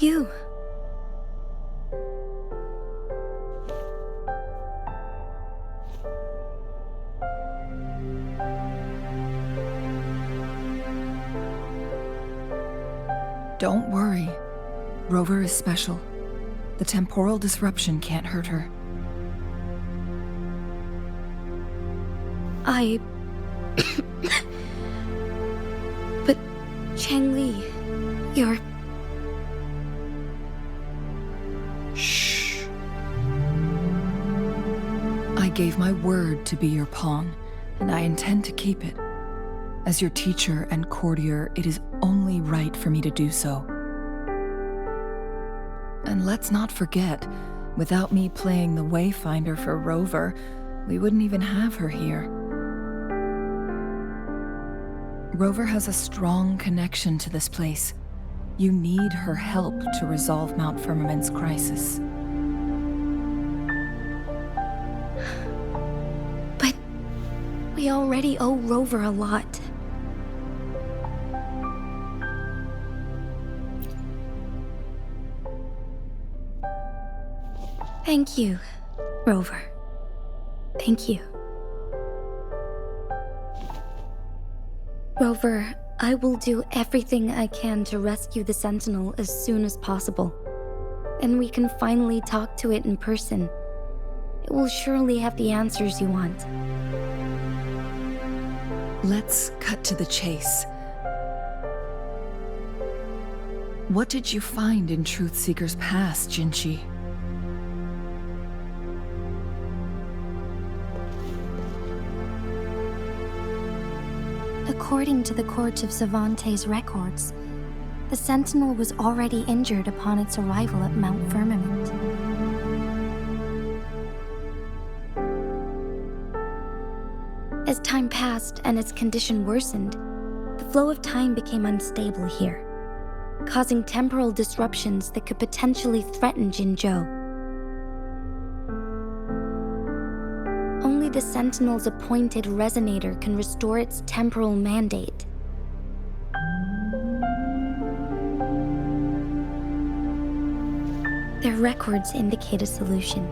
You. Don't worry. Rover is special. The temporal disruption can't hurt her. But Changli, you're... Shh. I gave my word to be your pawn, and I intend to keep it. As your teacher and courtier, it is only right for me to do so. And let's not forget, without me playing the Wayfinder for Rover, we wouldn't even have her here. Rover has a strong connection to this place. You need her help to resolve Mount Firmament's crisis. But we already owe Rover a lot. Thank you, Rover. Thank you. Rover, I will do everything I can to rescue the Sentinel as soon as possible. And we can finally talk to it in person. It will surely have the answers you want. Let's cut to the chase. What did you find in Truthseeker's past, Jinshi? According to the Court of Savante's records, the Sentinel was already injured upon its arrival at Mount Firmament. As time passed and its condition worsened, the flow of time became unstable here, causing temporal disruptions that could potentially threaten Jinzhou. Only the Sentinel's appointed resonator can restore its temporal mandate. Their records indicate a solution.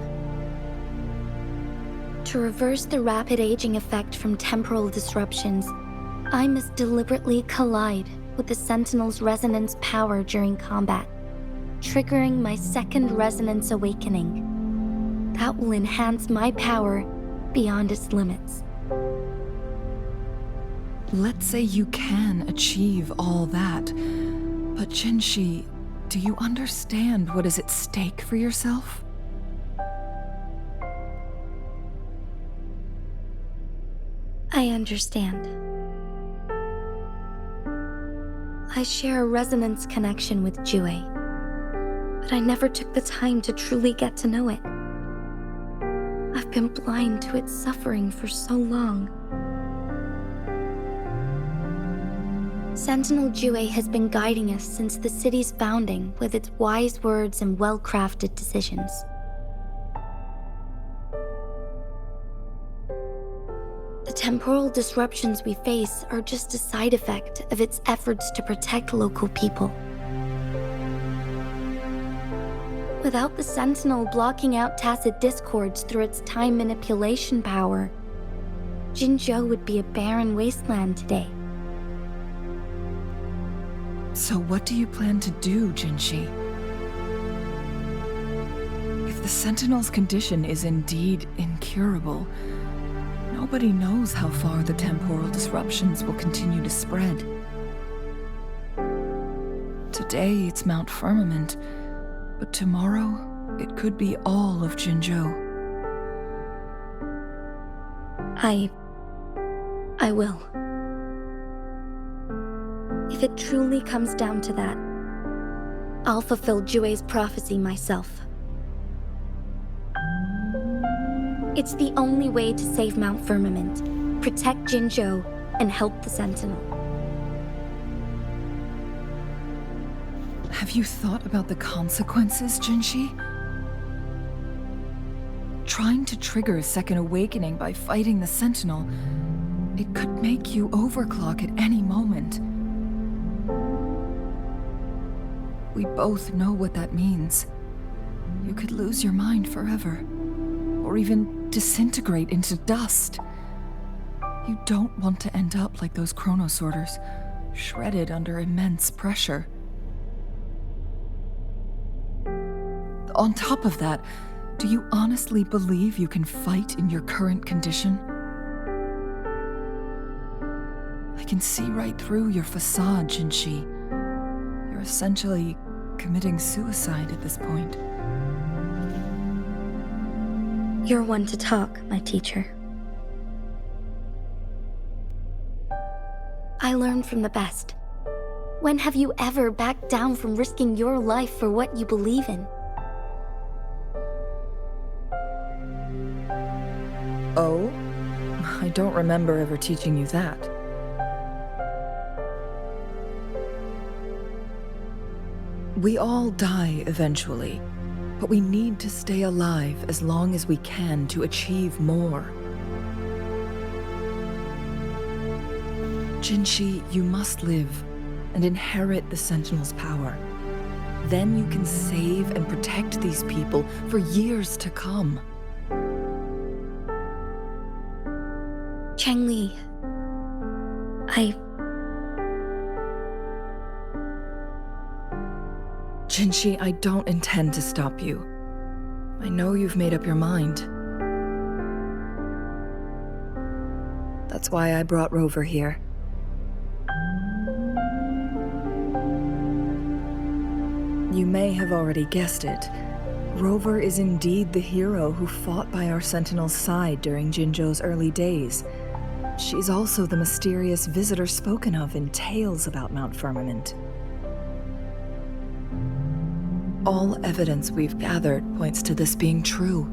To reverse the rapid aging effect from temporal disruptions, I must deliberately collide with the Sentinel's resonance power during combat, triggering my second resonance awakening. That will enhance my power beyond its limits. Let's say you can achieve all that, but Jinshi, do you understand what is at stake for yourself? I understand. I share a resonance connection with Jue, but I never took the time to truly get to know it. I've been blind to its suffering for so long. Sentinel Jue has been guiding us since the city's founding with its wise words and well-crafted decisions. The temporal disruptions we face are just a side effect of its efforts to protect local people. Without the Sentinel blocking out tacit discords through its time manipulation power, Jinzhou would be a barren wasteland today. So what do you plan to do, Jinshi? If the Sentinel's condition is indeed incurable, nobody knows how far the temporal disruptions will continue to spread. Today it's Mount Firmament, but tomorrow it could be all of Jinzhou. I will. If it truly comes down to that, I'll fulfill Jue's prophecy myself. It's the only way to save Mount Firmament, protect Jinzhou, and help the Sentinel. Have you thought about the consequences, Jinshi? Trying to trigger a second awakening by fighting the Sentinel, it could make you overclock at any moment. We both know what that means. You could lose your mind forever, or even disintegrate into dust. You don't want to end up like those chronosorters, shredded under immense pressure. On top of that, do you honestly believe you can fight in your current condition? I can see right through your facade, Jinshi. You're essentially committing suicide at this point. You're one to talk, my teacher. I learned from the best. When have you ever backed down from risking your life for what you believe in? I don't remember ever teaching you that. We all die eventually, but we need to stay alive as long as we can to achieve more. Jinshi, you must live and inherit the Sentinel's power. Then you can save and protect these people for years to come. Changli, Jinshi, I don't intend to stop you. I know you've made up your mind. That's why I brought Rover here. You may have already guessed it. Rover is indeed the hero who fought by our Sentinel's side during Jinzhou's early days. She's also the mysterious visitor spoken of in tales about Mount Firmament. All evidence we've gathered points to this being true.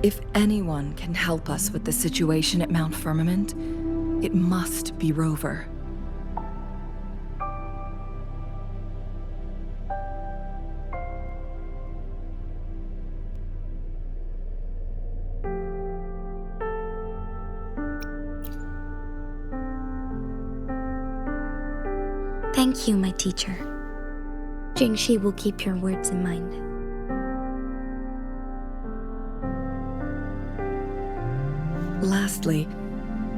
If anyone can help us with the situation at Mount Firmament, it must be Rover. thank you, my teacher. Jingxi will keep your words in mind. Lastly,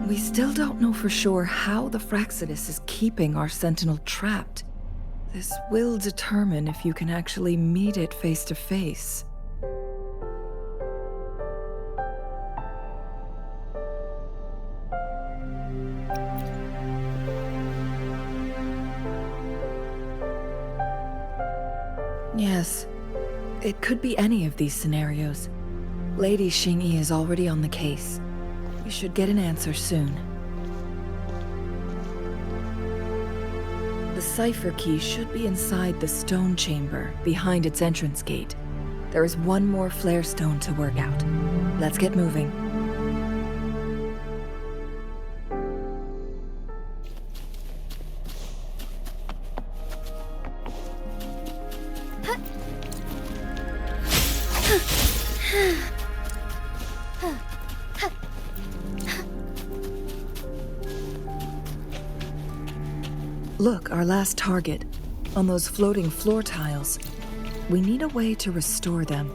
we still don't know for sure how the Fraxidus is keeping our Sentinel trapped. This will determine if you can actually meet it face to face. Yes, it could be any of these scenarios. Lady Xingyi is already on the case. We should get an answer soon. The cipher key should be inside the stone chamber, behind its entrance gate. There is one more flare stone to work out. Let's get moving. Look, our last target, on those floating floor tiles. We need a way to restore them.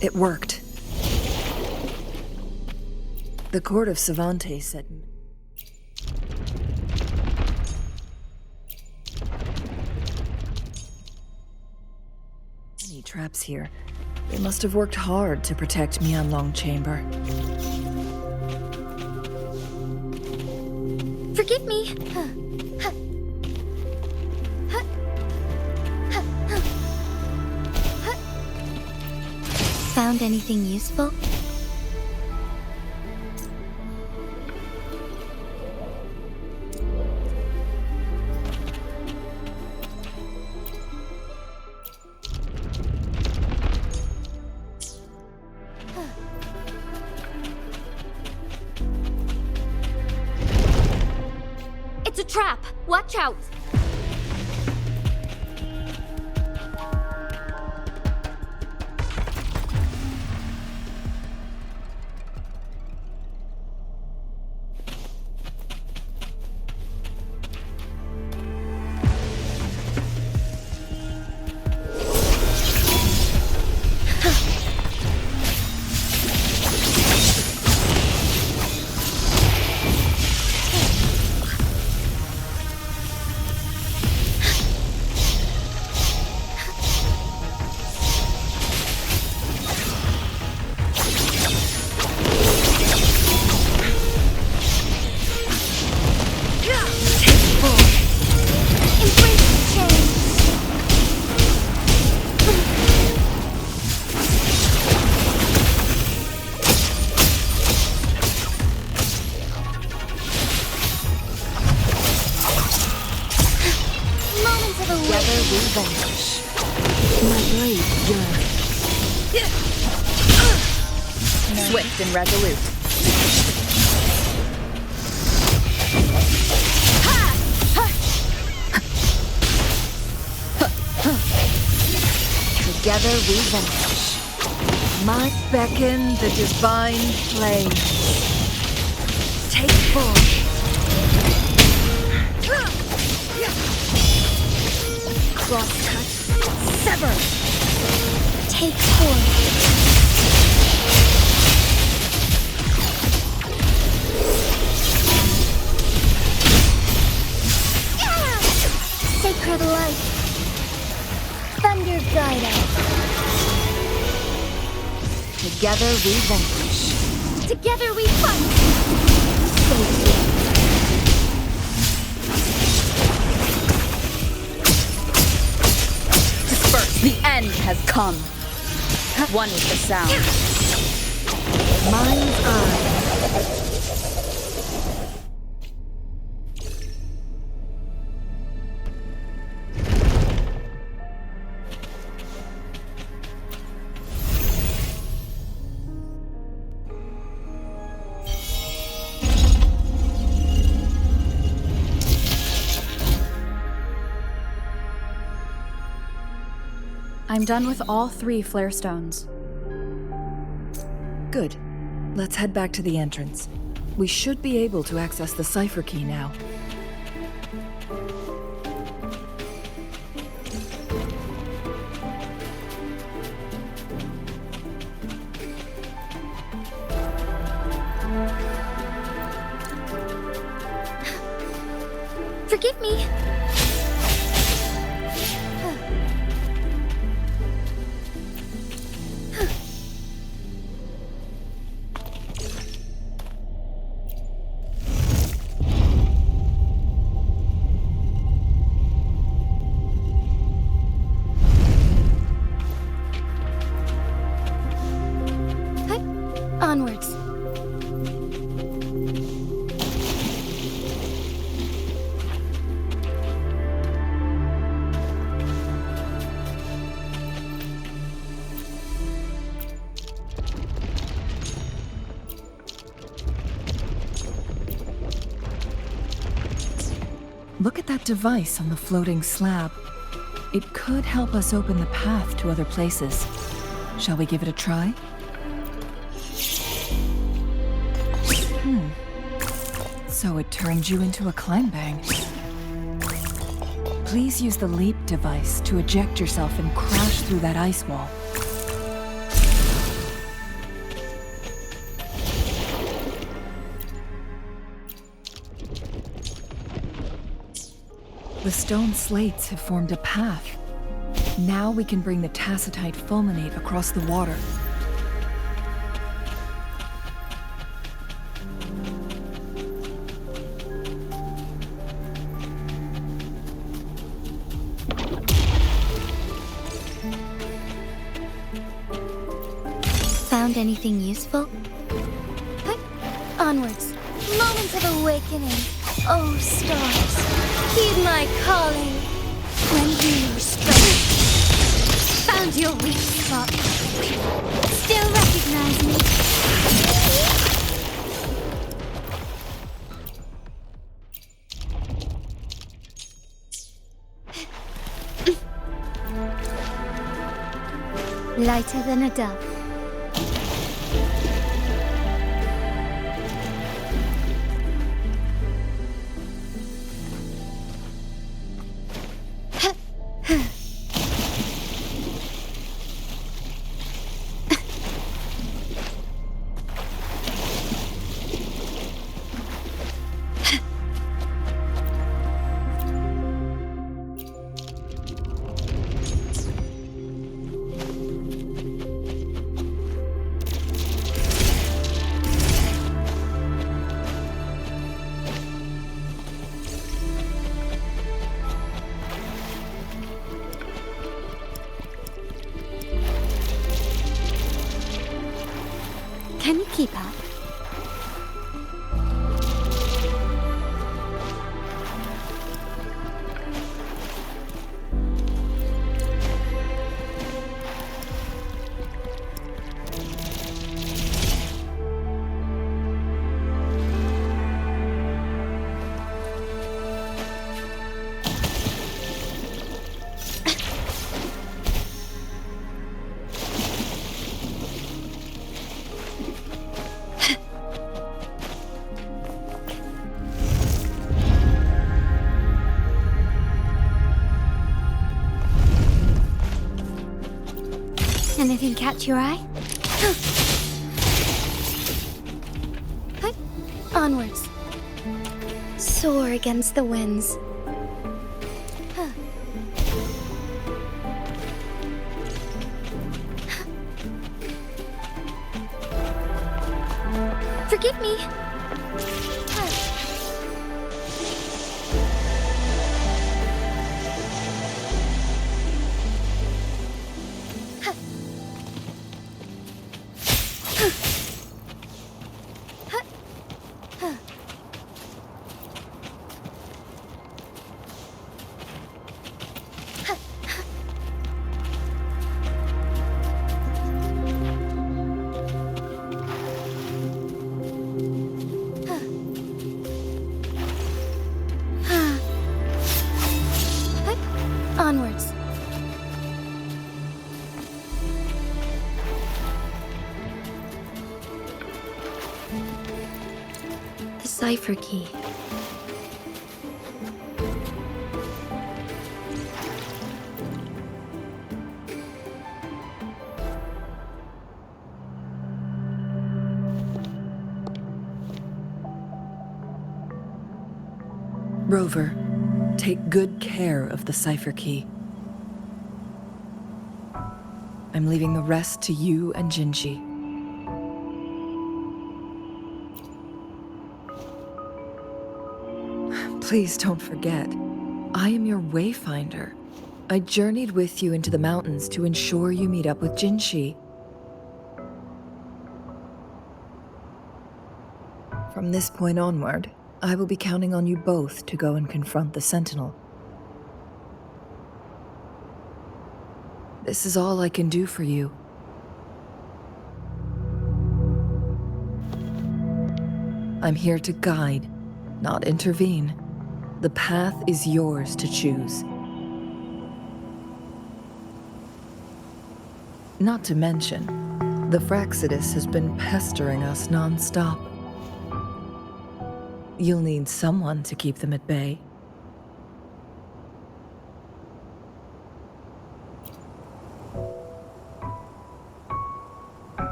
It worked. The court of Savante said... Many traps here. They must have worked hard to protect Mianlong Chamber. Forgive me! Found anything useful? It's a trap! Watch out! Swift and resolute. Together we vanish. Might beckon the divine flame. Take form. Cross-cut. Sever. Take form. Sacred light. Thunder guide us. Together we vanquish. Together we fight. Disperse. The end has come. One with the sound. Mind's eye. I'm done with all 3 flare stones. Good. Let's head back to the entrance. We should be able to access the cipher key now. Forgive me. Onwards. Look at that device on the floating slab. It could help us open the path to other places. Shall we give it a try? So it turned you into a climb bang. Please use the leap device to eject yourself and crash through that ice wall. The stone slates have formed a path. Now we can bring the tacitite fulminate across the water. Found anything useful? Onwards. Moment of awakening. Oh, stars, heed my calling. Lend me your strength. Found your weak spot. Still recognize me. Lighter than a dove. Can you keep up? Anything catch your eye? Onwards. Soar against the winds. Forgive me. Onwards. The cipher key. Rover, take good care of the cipher key. I'm leaving the rest to you and Jinji. Please don't forget, I am your wayfinder. I journeyed with you into the mountains to ensure you meet up with Jinshi. From this point onward, I will be counting on you both to go and confront the Sentinel. This is all I can do for you. I'm here to guide, not intervene. The path is yours to choose. Not to mention, the Fraxidus has been pestering us non-stop. You'll need someone to keep them at bay.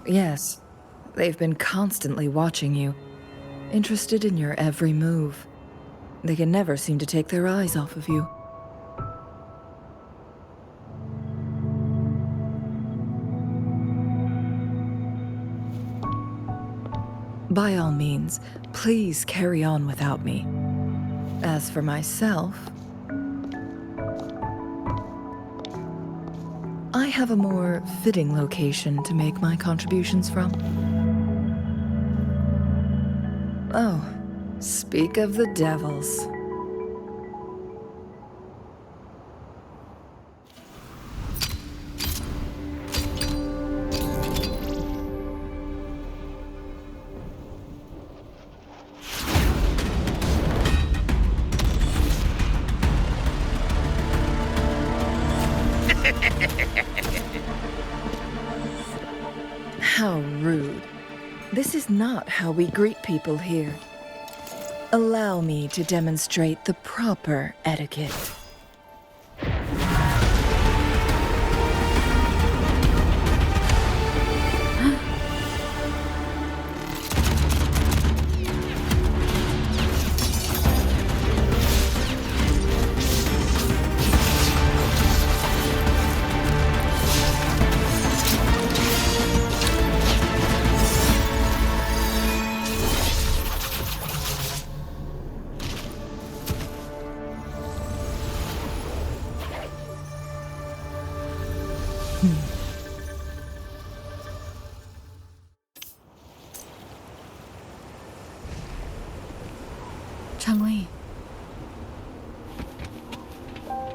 Yes, they've been constantly watching you, interested in your every move. They can never seem to take their eyes off of you. By all means, please carry on without me. As for myself, I have a more fitting location to make my contributions from. Oh, speak of the devils. How rude. This is not how we greet people here. Allow me to demonstrate the proper etiquette.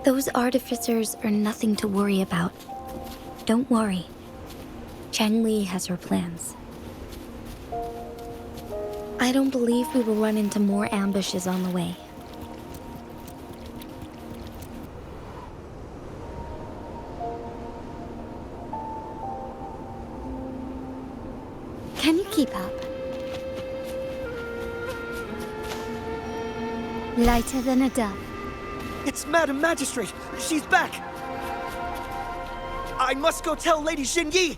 Those artificers are nothing to worry about. Don't worry. Changli has her plans. I don't believe we will run into more ambushes on the way. Can you keep up? Lighter than a dove. It's Madam Magistrate! She's back! I must go tell Lady Xinyi!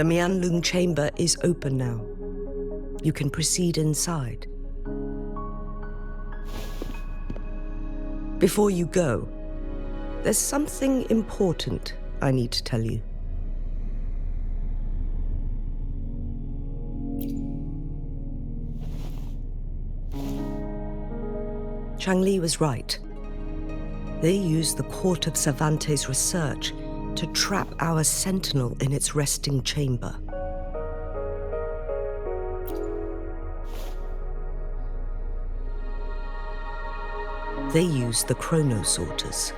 The Mianlung chamber is open now. You can proceed inside. Before you go, there's something important I need to tell you. Changli was right. They used the court of Cervantes' research to trap our sentinel in its resting chamber. They used the chronosorters.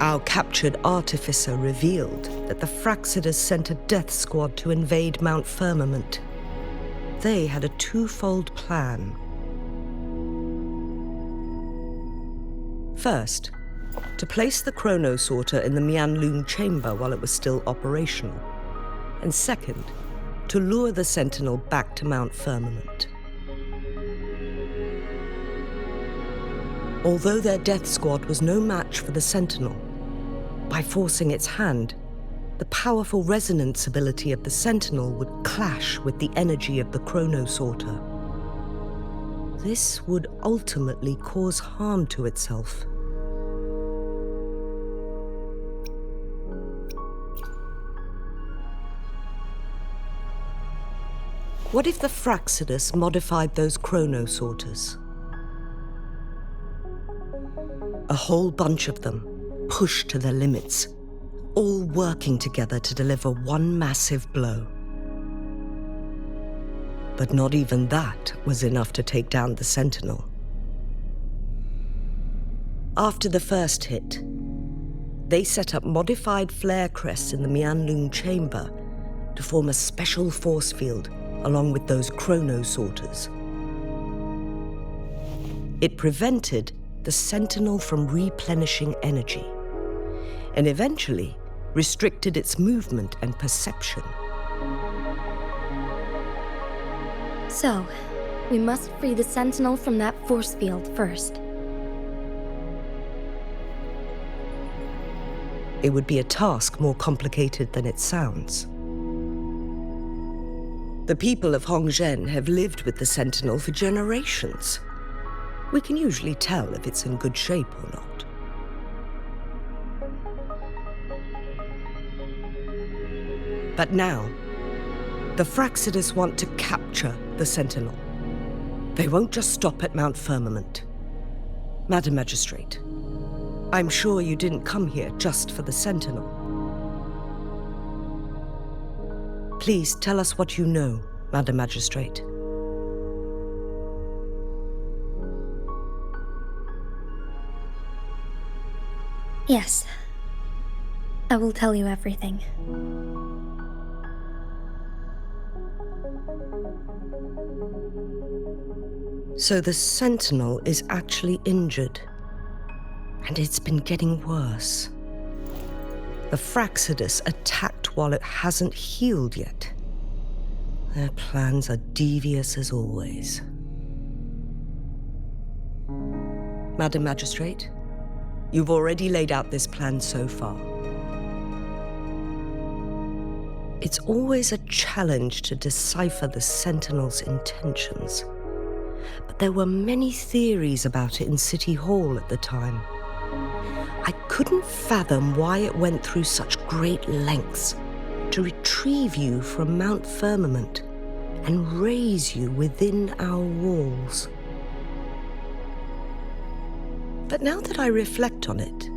Our captured artificer revealed that the Fraxidus sent a death squad to invade Mount Firmament. They had a twofold plan. First, to place the chronosorter in the Mianlung chamber while it was still operational. And second, to lure the sentinel back to Mount Firmament. Although their death squad was no match for the sentinel, by forcing its hand, the powerful resonance ability of the sentinel would clash with the energy of the chronosorter. This would ultimately cause harm to itself. What if the Fraxidus modified those chronosorters? A whole bunch of them, pushed to their limits, all working together to deliver one massive blow. But not even that was enough to take down the Sentinel. After the first hit, they set up modified flare crests in the Mianlung chamber to form a special force field along with those chronosorters. It prevented the Sentinel from replenishing energy, and eventually restricted its movement and perception. So, we must free the Sentinel from that force field first. It would be a task more complicated than it sounds. The people of Hongzhen have lived with the Sentinel for generations. We can usually tell if it's in good shape or not. But now, the Fraxidus want to capture the Sentinel. They won't just stop at Mount Firmament. Madam Magistrate, I'm sure you didn't come here just for the Sentinel. Please tell us what you know, Madam Magistrate. Yes. I will tell you everything. So the Sentinel is actually injured. And it's been getting worse. The Fraxidus attacked while it hasn't healed yet. Their plans are devious as always. Madam Magistrate, you've already laid out this plan so far. It's always a challenge to decipher the Sentinel's intentions. But there were many theories about it in City Hall at the time. I couldn't fathom why it went through such great lengths to retrieve you from Mount Firmament and raise you within our walls. But now that I reflect on it,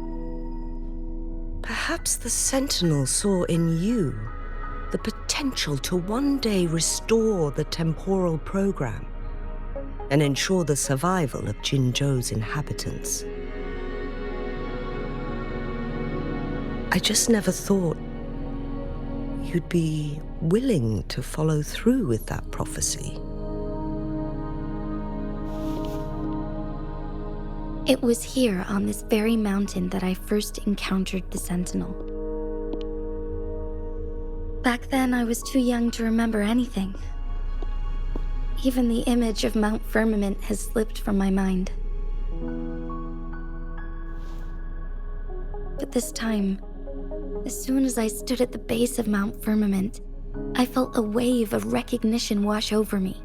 perhaps the Sentinel saw in you the potential to one day restore the temporal program and ensure the survival of Jinzhou's inhabitants. I just never thought you'd be willing to follow through with that prophecy. It was here on this very mountain that I first encountered the Sentinel. Back then, I was too young to remember anything. Even the image of Mount Firmament has slipped from my mind. But this time, as soon as I stood at the base of Mount Firmament, I felt a wave of recognition wash over me.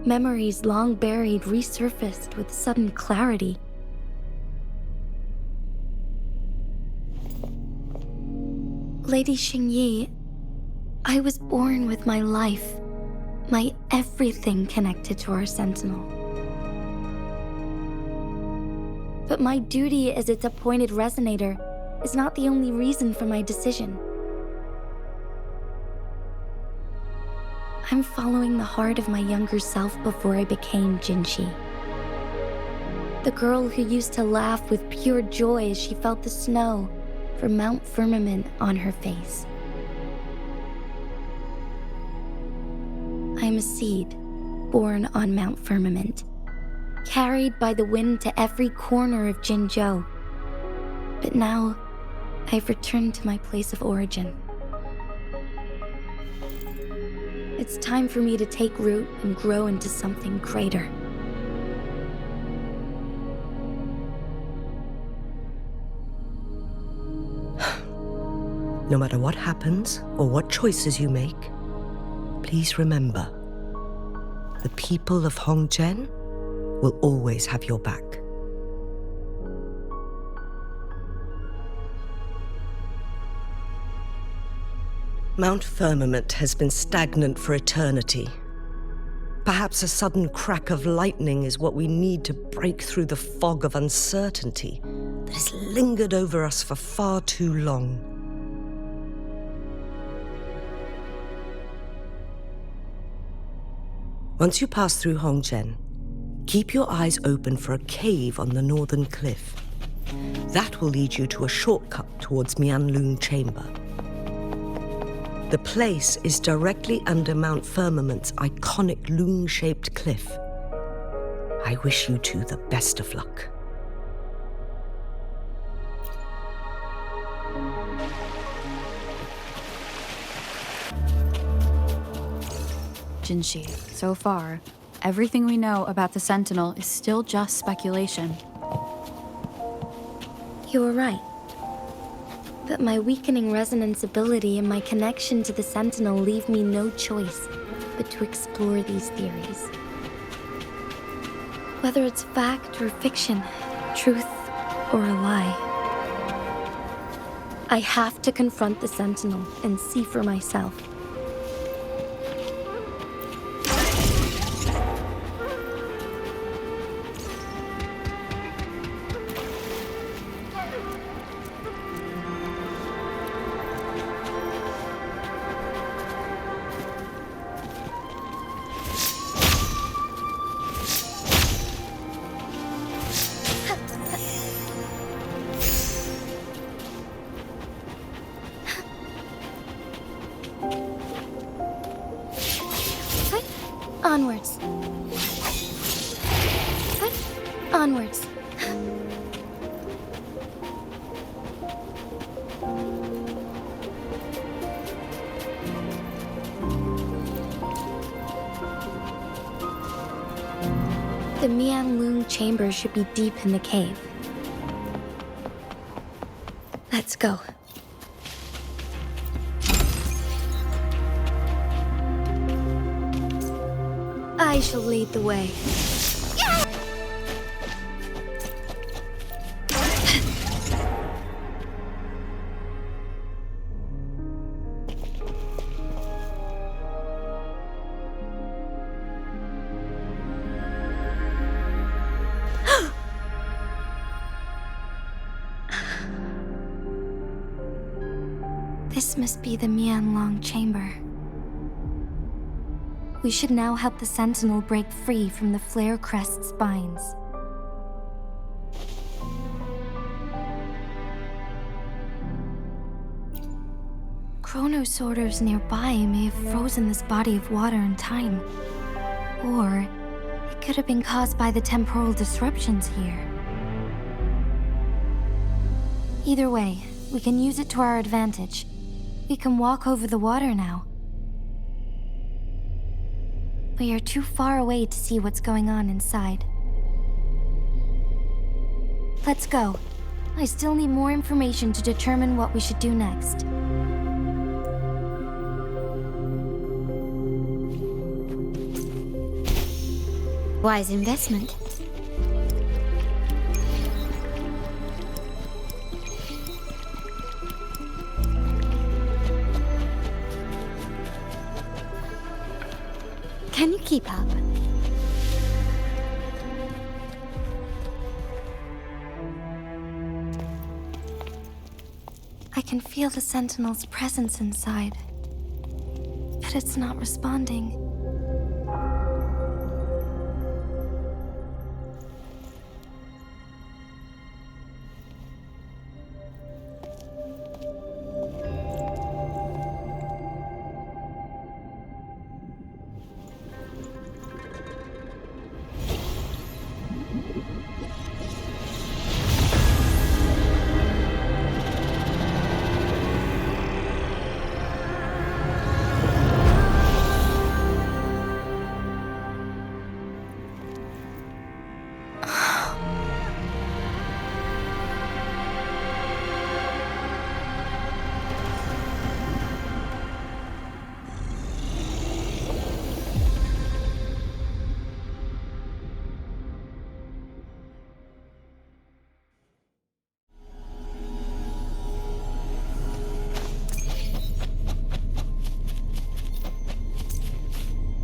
Memories long buried resurfaced with sudden clarity. Lady Xingyi, I was born with my life, my everything connected to our Sentinel. But my duty as its appointed resonator is not the only reason for my decision. I'm following the heart of my younger self before I became Jinshi. The girl who used to laugh with pure joy as she felt the snow from Mount Firmament on her face. I am a seed born on Mount Firmament, carried by the wind to every corner of Jinzhou. But now, I've returned to my place of origin. It's time for me to take root and grow into something greater. No matter what happens or what choices you make, please remember, the people of Hongzhen will always have your back. Mount Firmament has been stagnant for eternity. Perhaps a sudden crack of lightning is what we need to break through the fog of uncertainty that has lingered over us for far too long. Once you pass through Hongzhen, keep your eyes open for a cave on the northern cliff. That will lead you to a shortcut towards Mianlun Chamber. The place is directly under Mount Firmament's iconic loon-shaped cliff. I wish you two the best of luck. Jinshi, so far, everything we know about the Sentinel is still just speculation. You were right. But my weakening resonance ability and my connection to the Sentinel leave me no choice but to explore these theories. Whether it's fact or fiction, truth or a lie, I have to confront the Sentinel and see for myself. Onwards. Onwards. The Mianlun Chamber should be deep in the cave. Let's go. I shall lead the way. This must be the Mianlun Chamber. We should now help the Sentinel break free from the flare crest's binds. Chronosorters nearby may have frozen this body of water in time. Or it could have been caused by the temporal disruptions here. Either way, we can use it to our advantage. We can walk over the water now. We are too far away to see what's going on inside. Let's go. I still need more information to determine what we should do next. Wise investment. Can you keep up? I can feel the Sentinel's presence inside, but it's not responding.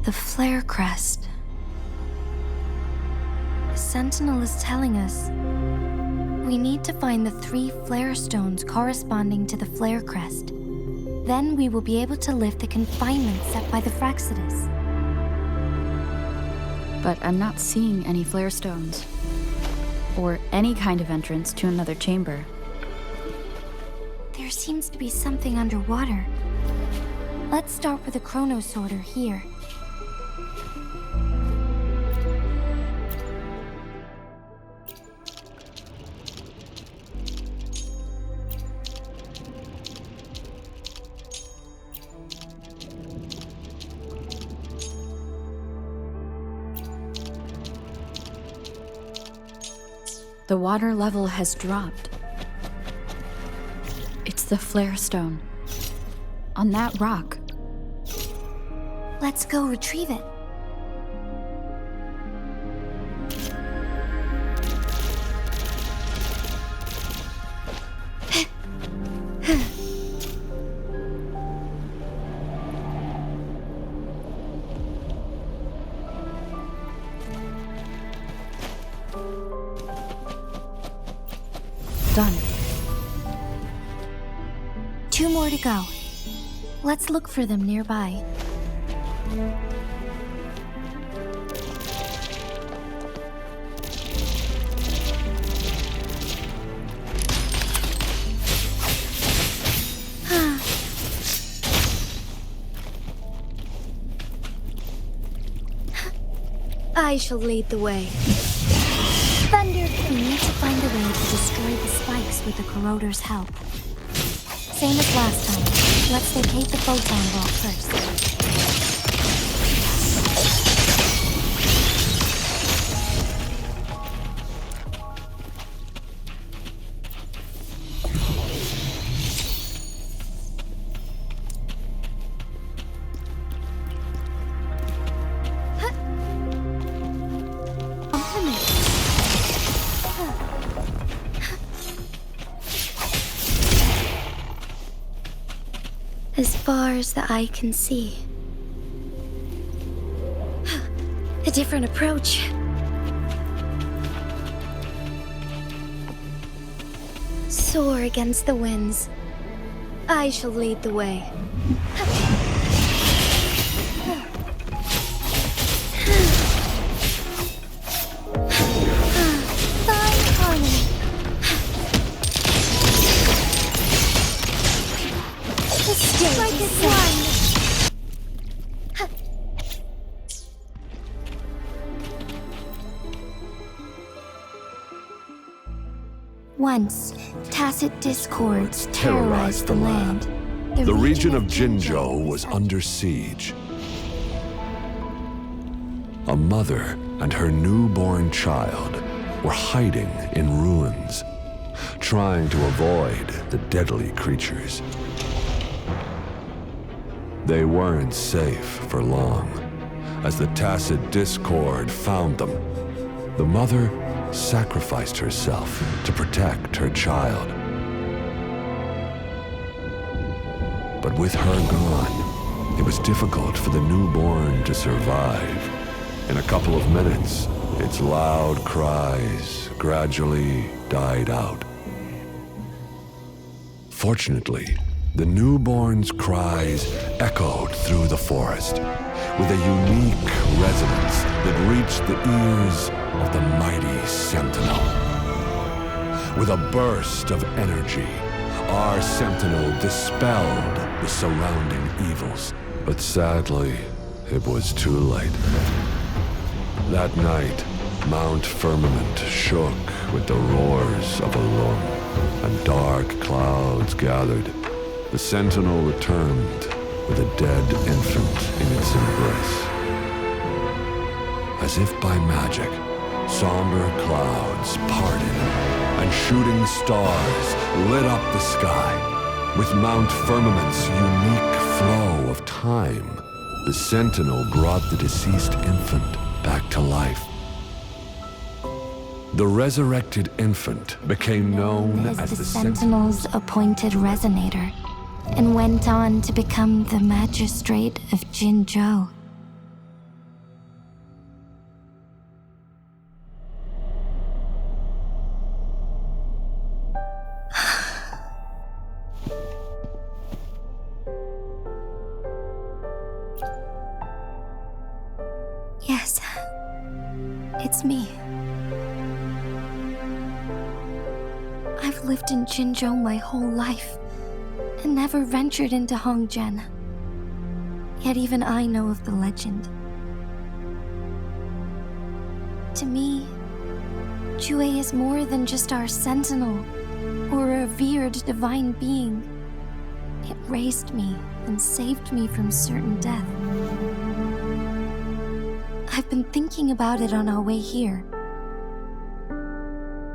The flare crest. The Sentinel is telling us we need to find the 3 flare stones corresponding to the flare crest. Then we will be able to lift the confinement set by the Fraxidus. But I'm not seeing any flare stones. Or any kind of entrance to another chamber. There seems to be something underwater. Let's start with a chronosorter here. The water level has dropped. It's the flare stone. On that rock. Let's go retrieve it. Done. 2 more to go. Let's look for them nearby. I shall lead the way. Thunder! We need to find a way to destroy the spikes with the corroder's help. Same as last time. Let's locate the photon vault first. As far as the eye can see. A different approach. Soar against the winds. I shall lead the way. Once, tacit discords terrorized the land. The region of Jinzhou was under siege. A mother and her newborn child were hiding in ruins, trying to avoid the deadly creatures. They weren't safe for long, as the tacit discord found them. The mother sacrificed herself to protect her child. But with her gone, it was difficult for the newborn to survive. In a couple of minutes, its loud cries gradually died out. Fortunately, the newborn's cries echoed through the forest with a unique resonance that reached the ears of the mighty Sentinel. With a burst of energy, our Sentinel dispelled the surrounding evils. But sadly, it was too late. That night, Mount Firmament shook with the roars of a lung, and dark clouds gathered. The Sentinel returned with a dead infant in its embrace. As if by magic, somber clouds parted, and shooting stars lit up the sky. With Mount Firmament's unique flow of time, the Sentinel brought the deceased infant back to life. The resurrected infant became known as the Sentinel's appointed resonator, and went on to become the magistrate of Jinzhou. Yes, it's me. I've lived in Jinzhou my whole life, and never ventured into Hongzhen. Yet even I know of the legend. To me, Jue is more than just our sentinel, or a revered divine being. It raised me and saved me from certain death. I've been thinking about it on our way here.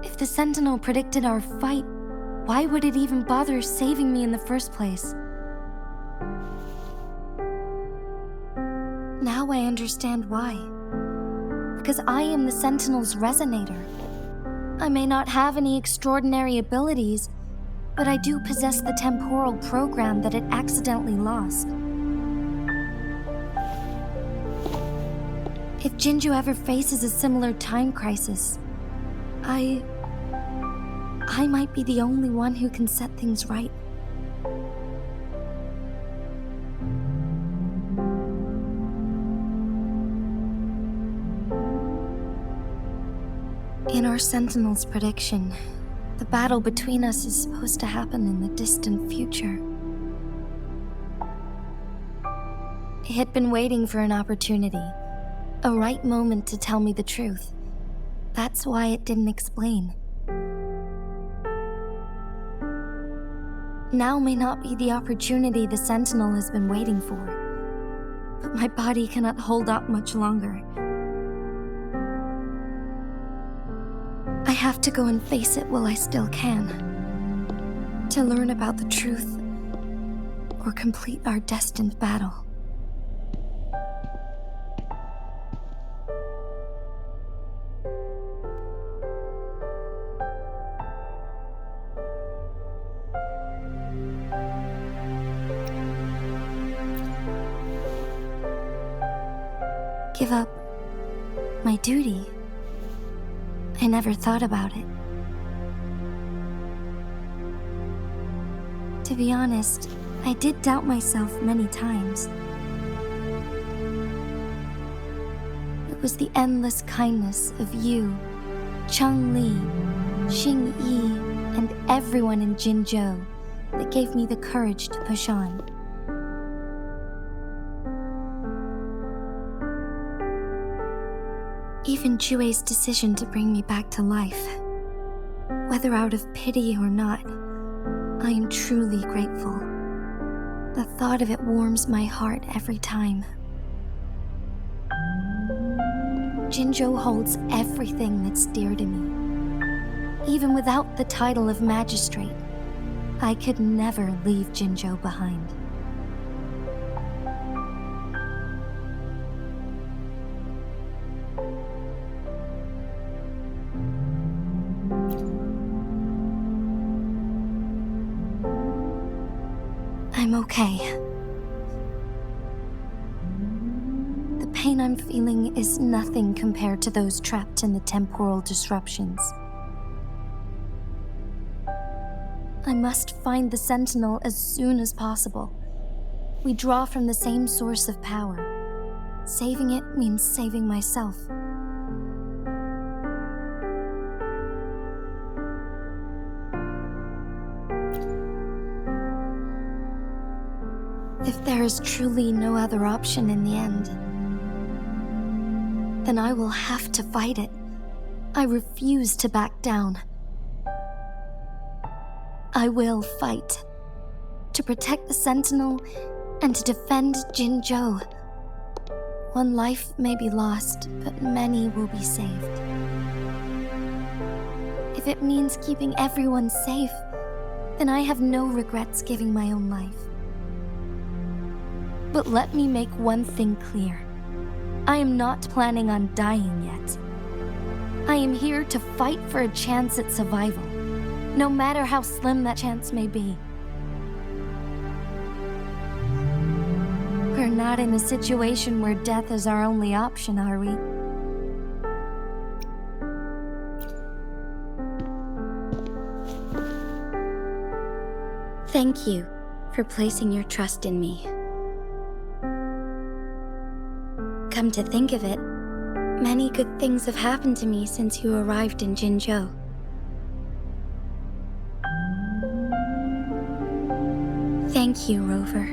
If the sentinel predicted our fight, why would it even bother saving me in the first place? Now I understand why. Because I am the Sentinel's resonator. I may not have any extraordinary abilities, but I do possess the temporal program that it accidentally lost. If Jinzhou ever faces a similar time crisis, I might be the only one who can set things right. In our Sentinel's prediction, the battle between us is supposed to happen in the distant future. It had been waiting for an opportunity, a right moment to tell me the truth. That's why it didn't explain. Now may not be the opportunity the Sentinel has been waiting for, but my body cannot hold up much longer. I have to go and face it while I still can, to learn about the truth, or complete our destined battle. Give up my duty. I never thought about it. To be honest, I did doubt myself many times. It was the endless kindness of you, Cheng Li, Xing Yi, and everyone in Jinzhou that gave me the courage to push on. Even Jue's decision to bring me back to life. Whether out of pity or not, I am truly grateful. The thought of it warms my heart every time. Jinzhou holds everything that's dear to me. Even without the title of magistrate, I could never leave Jinzhou behind. I'm okay. The pain I'm feeling is nothing compared to those trapped in the temporal disruptions. I must find the Sentinel as soon as possible. We draw from the same source of power. Saving it means saving myself. If there is truly no other option in the end, then I will have to fight it. I refuse to back down. I will fight. To protect the Sentinel and to defend Jinzhou. One life may be lost, but many will be saved. If it means keeping everyone safe, then I have no regrets giving my own life. But let me make one thing clear. I am not planning on dying yet. I am here to fight for a chance at survival, no matter how slim that chance may be. We're not in a situation where death is our only option, are we? Thank you for placing your trust in me. Come to think of it, many good things have happened to me since you arrived in Jinzhou. Thank you, Rover.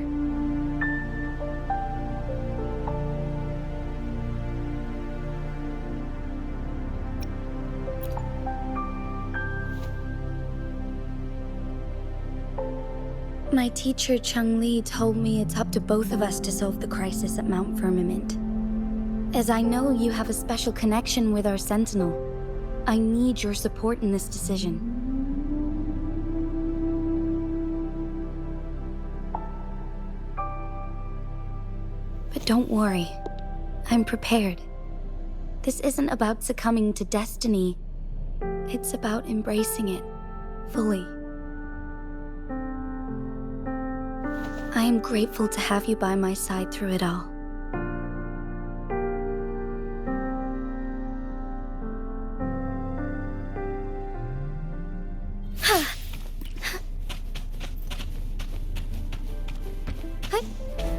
My teacher Cheng-Li told me it's up to both of us to solve the crisis at Mount Firmament. As I know you have a special connection with our Sentinel, I need your support in this decision. But don't worry, I'm prepared. This isn't about succumbing to destiny, it's about embracing it fully. I am grateful to have you by my side through it all.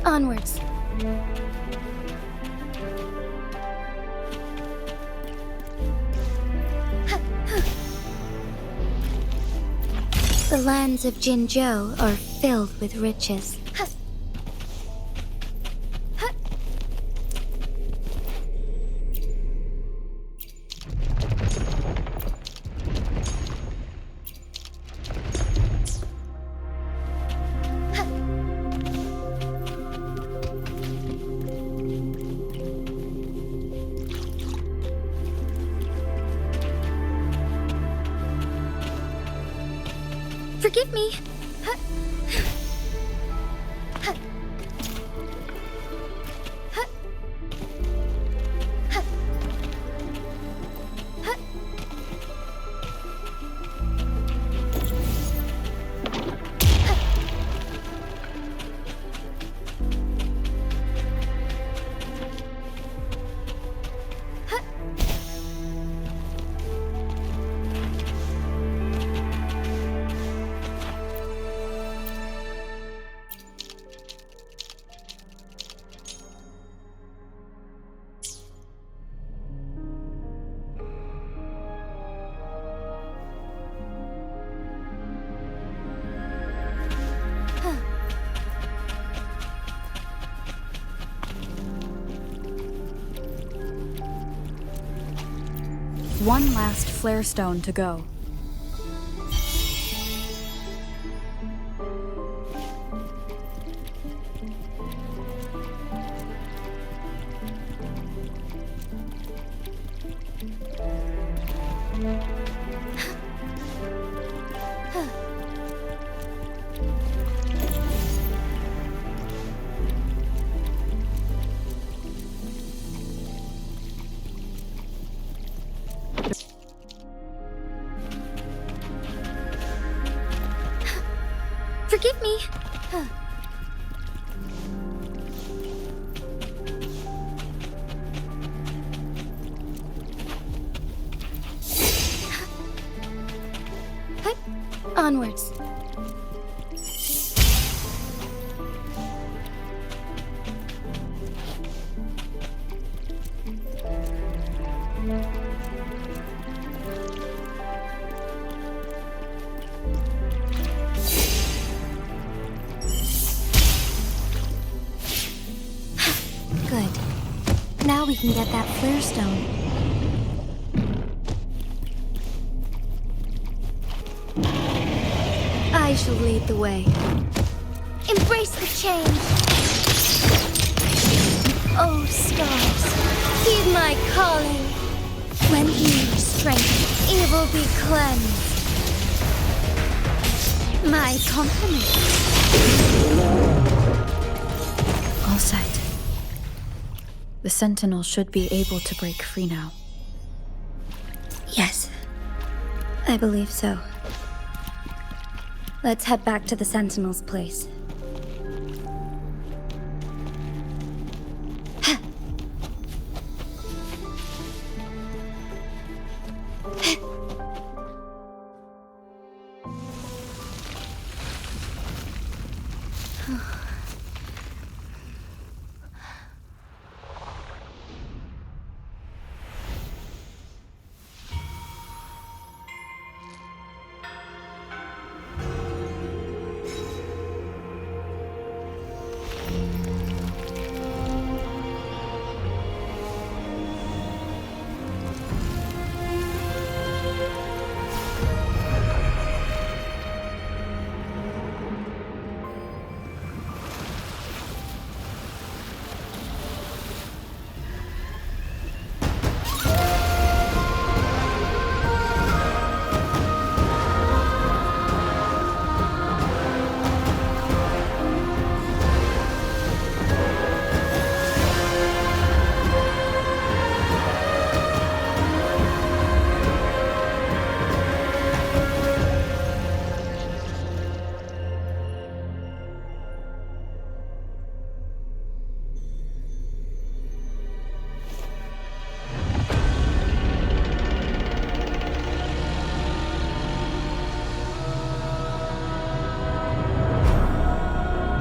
Onwards. The lands of Jinzhou are filled with riches. Forgive me. One last flare stone to go. Forgive me. Onwards. Good. Now we can get that flare stone. I shall lead the way. Embrace the change! Oh, stars, heed my calling. When you strength, evil be cleansed. My compliments. All set. The Sentinel should be able to break free now. Yes, I believe so. Let's head back to the Sentinel's place.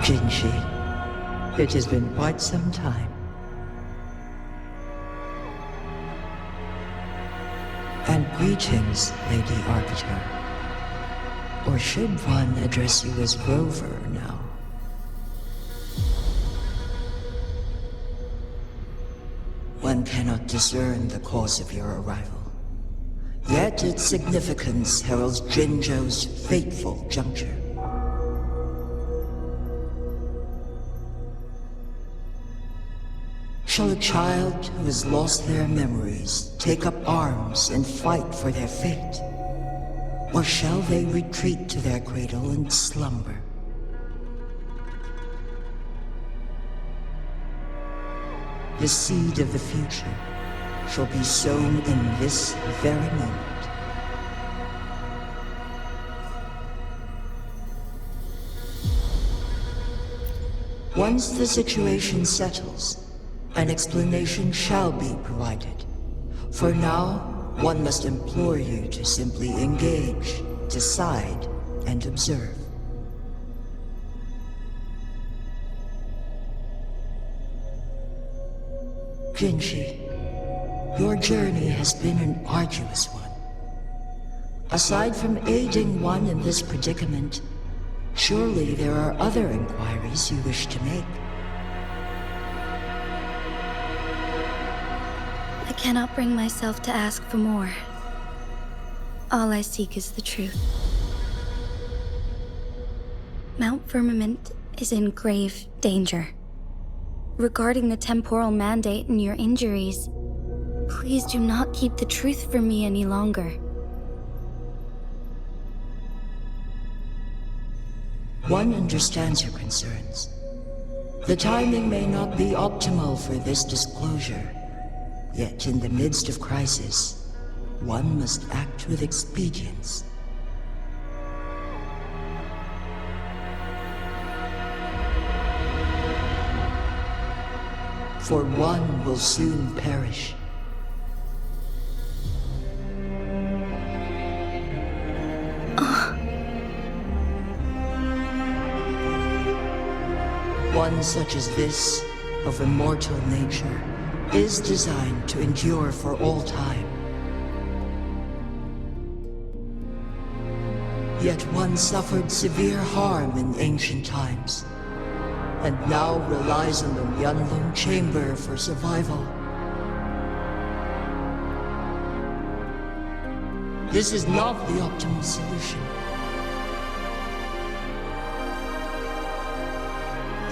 Jinshi, it has been quite some time. And greetings, Lady Arbiter. Or should one address you as Rover now? One cannot discern the cause of your arrival. Yet its significance heralds Jinzhou's fateful juncture. Shall a child who has lost their memories take up arms and fight for their fate? Or shall they retreat to their cradle and slumber? The seed of the future shall be sown in this very moment. Once the situation settles, an explanation shall be provided. For now, one must implore you to simply engage, decide, and observe. Jinshi, your journey has been an arduous one. Aside from aiding one in this predicament, surely there are other inquiries you wish to make. I cannot bring myself to ask for more. All I seek is the truth. Mount Firmament is in grave danger. Regarding the temporal mandate and your injuries, please do not keep the truth from me any longer. One understands your concerns. The timing may not be optimal for this disclosure, yet in the midst of crisis, one must act with expedience. For one will soon perish. One such as this, of immortal nature, is designed to endure for all time. Yet one suffered severe harm in ancient times, and now relies on the Yanlong Chamber for survival. This is not the optimal solution.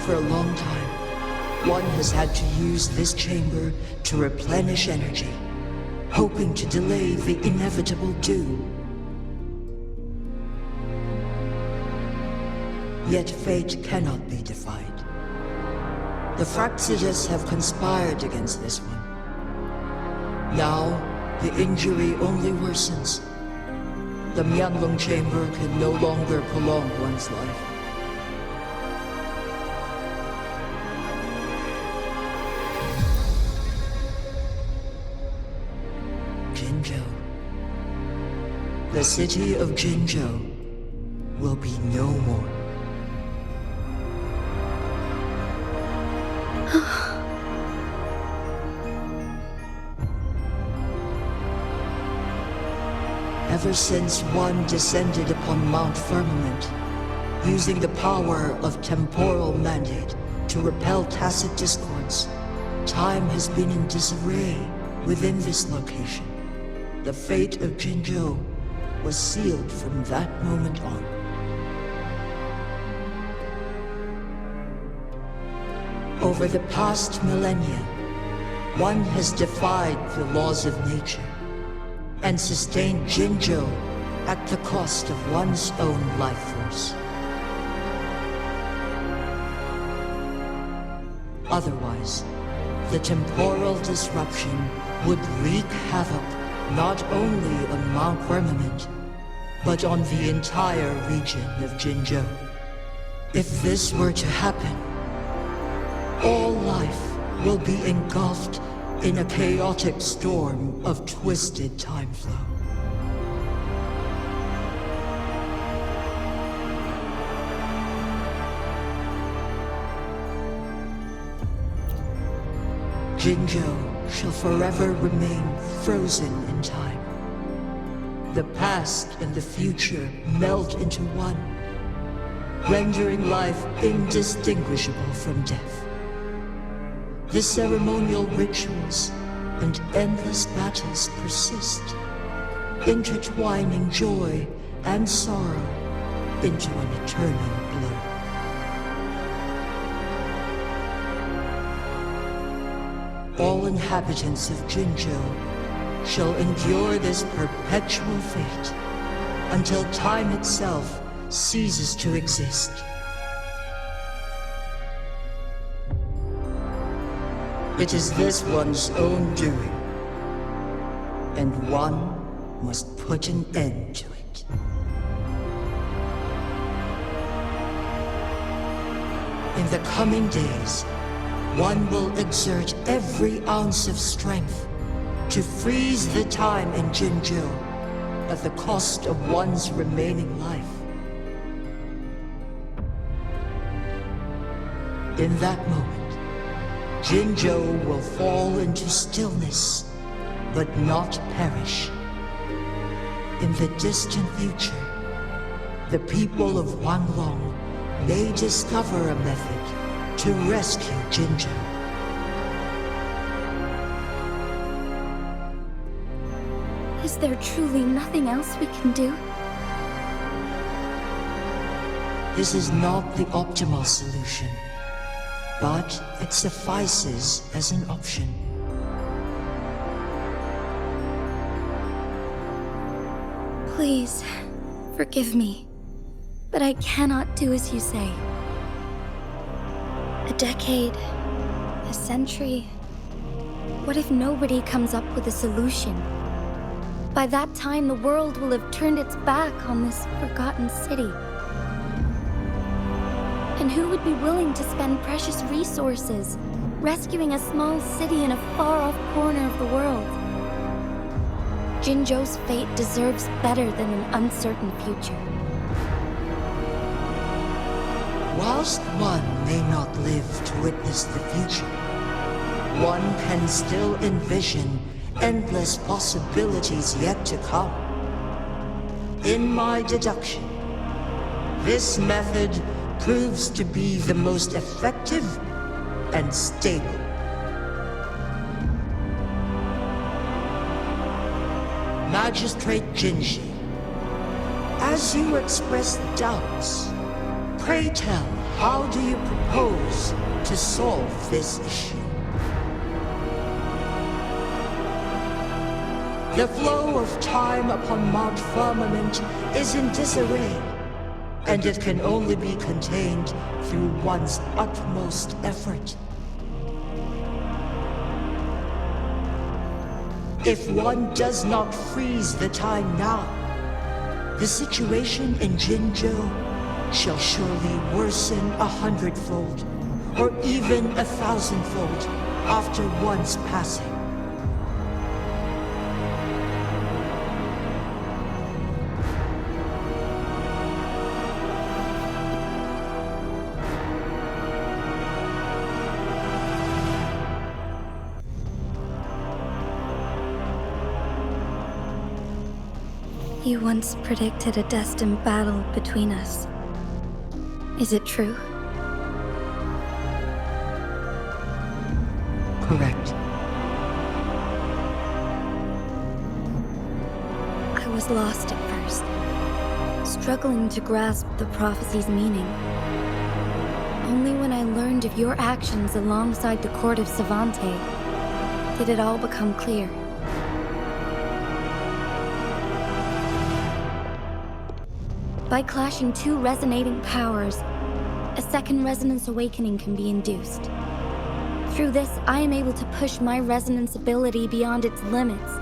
For a long time, one has had to use this chamber to replenish energy, hoping to delay the inevitable doom. Yet fate cannot be defied. The Fraxidas have conspired against this one. Now, the injury only worsens. The Myanlong Chamber can no longer prolong one's life. Jinzhou. The city of Jinzhou will be no more. Ever since one descended upon Mount Firmament, using the power of temporal mandate to repel tacit discords, time has been in disarray within this location. The fate of Jinzhou was sealed from that moment on. Over the past millennia, one has defied the laws of nature and sustained Jinzhou at the cost of one's own life force. Otherwise, the temporal disruption would wreak havoc not only on Mount Firmament, but on the entire region of Jinzhou. If this were to happen, all life will be engulfed in a chaotic storm of twisted time flow. Jinzhou shall forever remain frozen in time. The past and the future melt into one, rendering life indistinguishable from death. The ceremonial rituals and endless battles persist, intertwining joy and sorrow into an eternal blur. All inhabitants of Jinzhou shall endure this perpetual fate until time itself ceases to exist. It is this one's own doing, and one must put an end to it. In the coming days, one will exert every ounce of strength to freeze the time in Jinzhou at the cost of one's remaining life. In that moment, Jinzhou will fall into stillness, but not perish. In the distant future, the people of Wanglong may discover a method to rescue Jinzhou. Is there truly nothing else we can do? This is not the optimal solution, but it suffices as an option. Please, forgive me. But I cannot do as you say. A decade, a century. What if nobody comes up with a solution? By that time, the world will have turned its back on this forgotten city. And who would be willing to spend precious resources rescuing a small city in a far-off corner of the world? Jinzhou's fate deserves better than an uncertain future. Whilst one may not live to witness the future, one can still envision endless possibilities yet to come. In my deduction, this method proves to be the most effective and stable. Magistrate Jinji, as you express doubts, pray tell, how do you propose to solve this issue? The flow of time upon Mount Firmament is in disarray, and it can only be contained through one's utmost effort. If one does not freeze the time now, the situation in Jinzhou shall surely worsen 100-fold, or even 1,000-fold after one's passing. You once predicted a destined battle between us. Is it true? Correct. I was lost at first, struggling to grasp the prophecy's meaning. Only when I learned of your actions alongside the court of Savante did it all become clear. By clashing two resonating powers, a second resonance awakening can be induced. Through this, I am able to push my resonance ability beyond its limits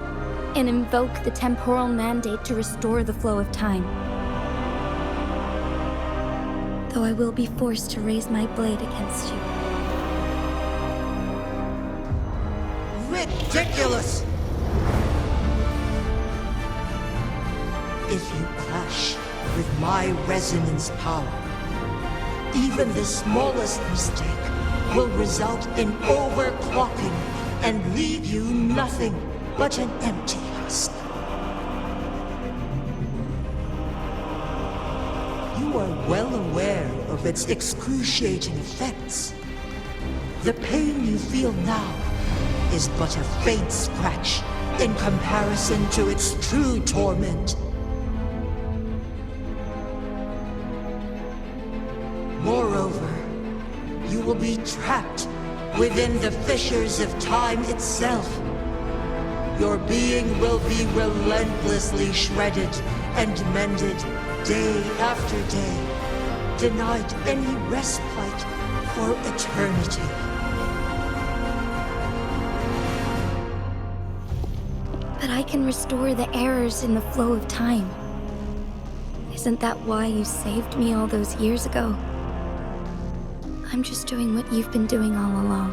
and invoke the temporal mandate to restore the flow of time. Though I will be forced to raise my blade against you. Ridiculous! If you clash with my resonance power, even the smallest mistake will result in overclocking and leave you nothing but an empty husk. You are well aware of its excruciating effects. The pain you feel now is but a faint scratch in comparison to its true torment. Moreover, you will be trapped within the fissures of time itself. Your being will be relentlessly shredded and mended day after day, denied any respite for eternity. But I can restore the errors in the flow of time. Isn't that why you saved me all those years ago? I'm just doing what you've been doing all along.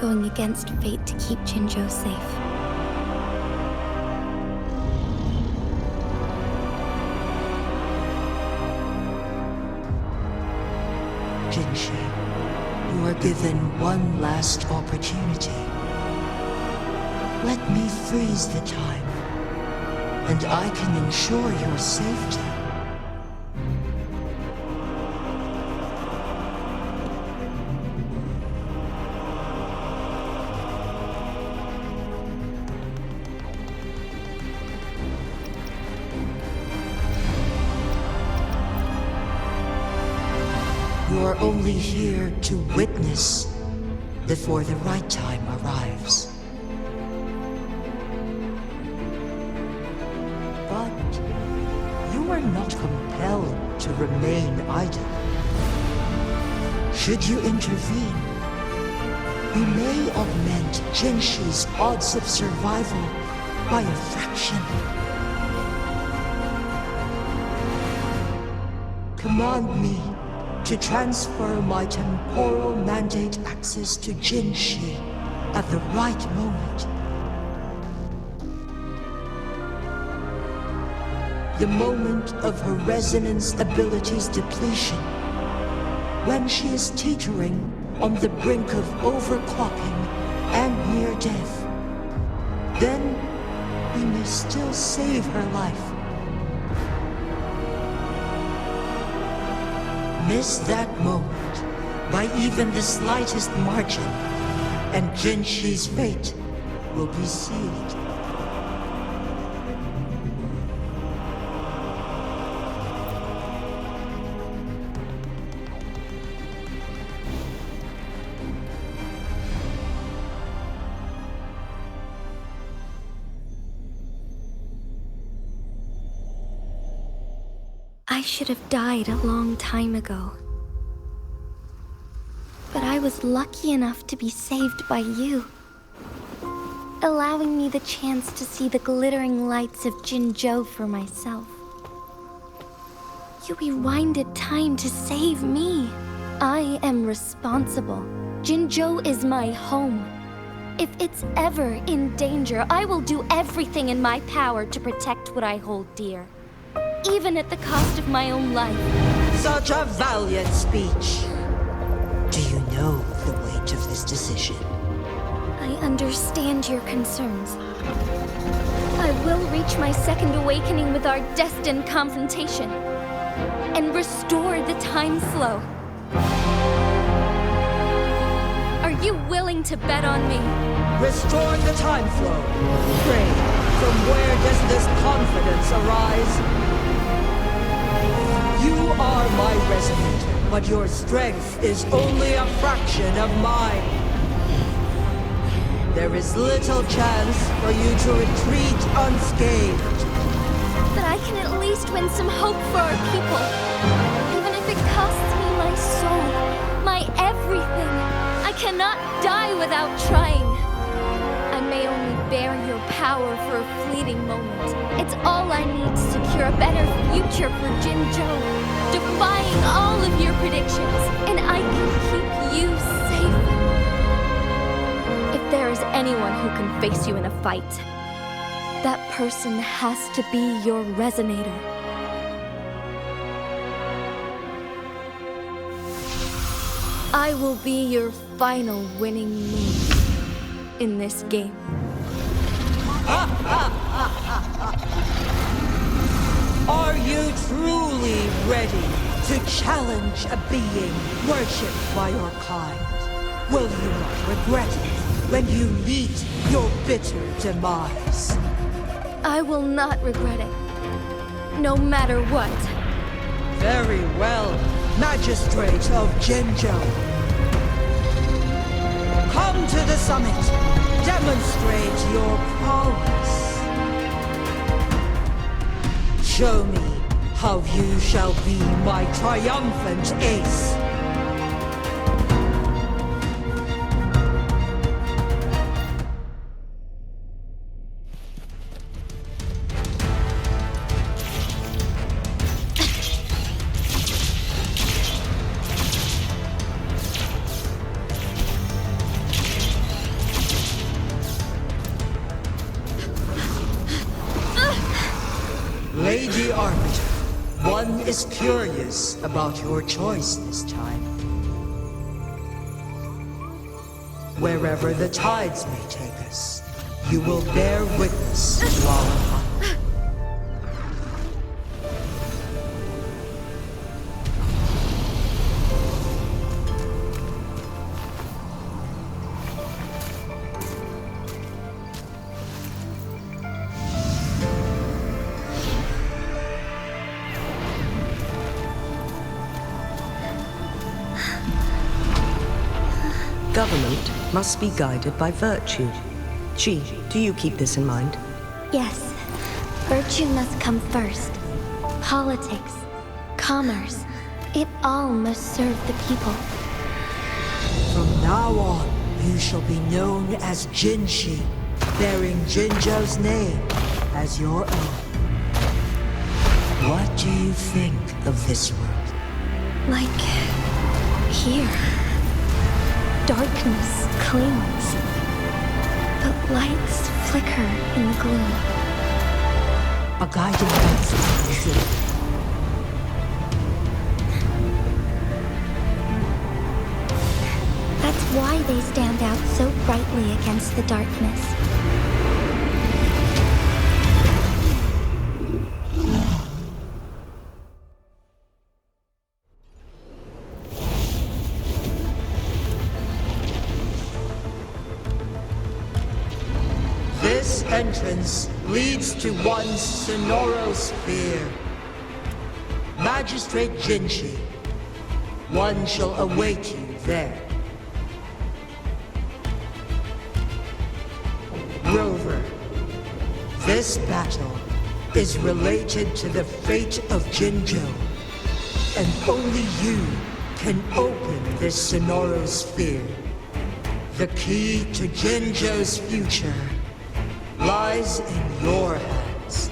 Going against fate to keep Jinzhou safe. Jinshi, you are given one last opportunity. Let me freeze the time, and I can ensure your safety. You are only here to witness before the right time arrives. But you are not compelled to remain idle. Should you intervene, we may augment Jinshi's odds of survival by a fraction. Command me to transfer my temporal mandate access to Jinshi at the right moment. The moment of her resonance ability's depletion, when she is teetering on the brink of overclocking and near death. Then we may still save her life. Miss that moment by even the slightest margin, and Jinshi's fate will be sealed. I should have died a long time ago. But I was lucky enough to be saved by you, allowing me the chance to see the glittering lights of Jinzhou for myself. You rewinded time to save me. I am responsible. Jinzhou is my home. If it's ever in danger, I will do everything in my power to protect what I hold dear, even at the cost of my own life. Such a valiant speech. Do you know the weight of this decision? I understand your concerns. I will reach my second awakening with our destined confrontation and restore the time flow. Are you willing to bet on me? Restore the time flow. Pray, from where does this confidence arise? You are my resonator, but your strength is only a fraction of mine. There is little chance for you to retreat unscathed. But I can at least win some hope for our people. Even if it costs me my soul, my everything. I cannot die without trying. I may only bear your power for a fleeting moment. It's all I need to secure a better future for Jinzhou, defying all of your predictions, and I can keep you safe. If there is anyone who can face you in a fight, that person has to be your resonator. I will be your final winning move in this game. Are you truly ready to challenge a being worshipped by your kind? Will you not regret it when you meet your bitter demise? I will not regret it, no matter what. Very well, Magistrate of Jinzhou. Come to the summit. Demonstrate your prowess. Show me how you shall be my triumphant ace. Lady Arbiter, one is curious about your choice this time. Wherever the tides may take us, you will bear witness to our hunt. Government must be guided by virtue. Chi, do you keep this in mind? Yes, virtue must come first. politics, commerce, it all must serve the people. From now on, you shall be known as Jinshi, bearing Jinzhou's name as your own. What do you think of this world? Like here. Darkness clings, but lights flicker in the gloom. A guiding light from Krazili. That's why they stand out so brightly against the darkness. This entrance leads to one Sonoro sphere. Magistrate Jinshi, one shall await you there. Rover, this battle is related to the fate of Jinzhou, and only you can open this Sonoro sphere. The key to Jinzhou's future lies in your hands.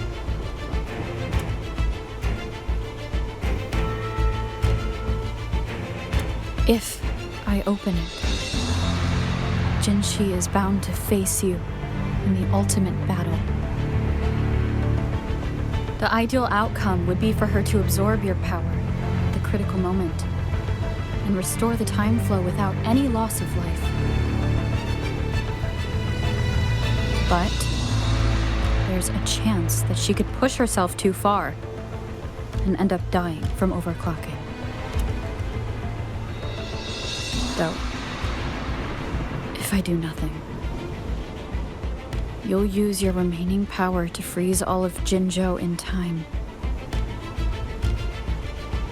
If I open it, Jinshi is bound to face you in the ultimate battle. The ideal outcome would be for her to absorb your power at the critical moment and restore the time flow without any loss of life. But there's a chance that she could push herself too far and end up dying from overclocking. Though, if I do nothing, you'll use your remaining power to freeze all of Jinzhou in time.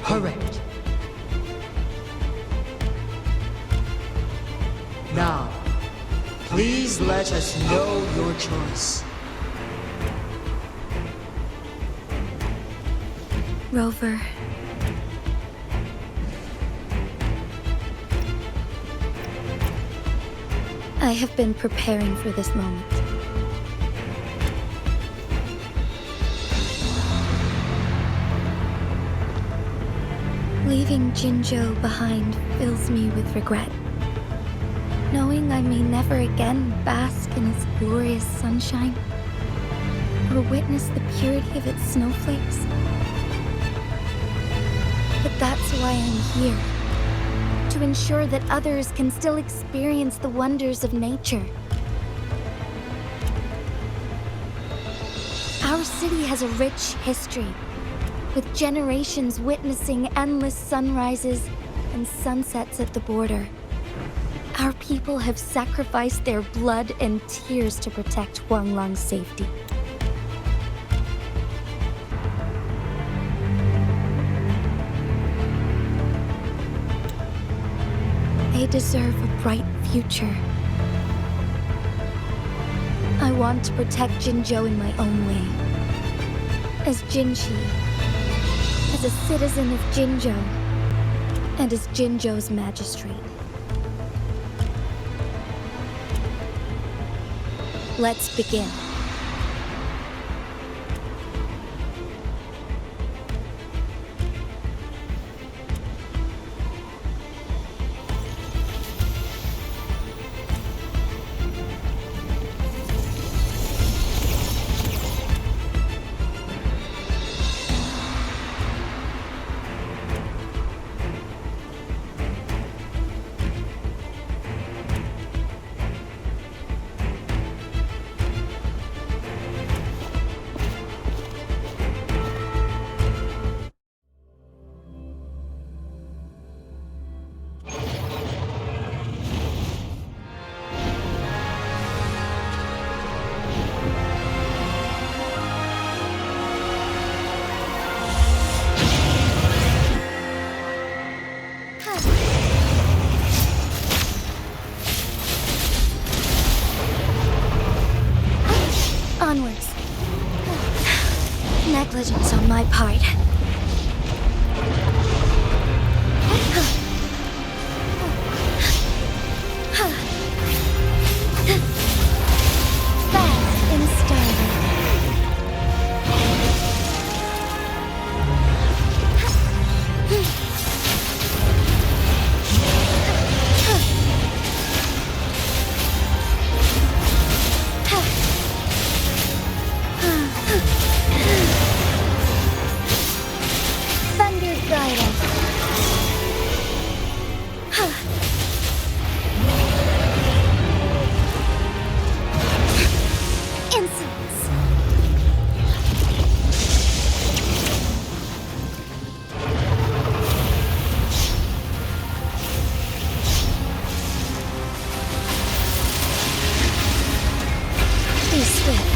Correct. Now, please let us know your choice. Rover. I have been preparing for this moment. Leaving Jinzhou behind fills me with regret. Knowing I may never again bask in its glorious sunshine, or witness the purity of its snowflakes. But that's why I'm here. To ensure that others can still experience the wonders of nature. Our city has a rich history, with generations witnessing endless sunrises and sunsets at the border. Our people have sacrificed their blood and tears to protect Huanglang's safety. They deserve a bright future. I want to protect Jinzhou in my own way. As Jinshi, as a citizen of Jinzhou, and as Jinzhou's magistrate. Let's begin. Negligence on my part. Fast and starving. Thunder guidance. Insolence. Be swift.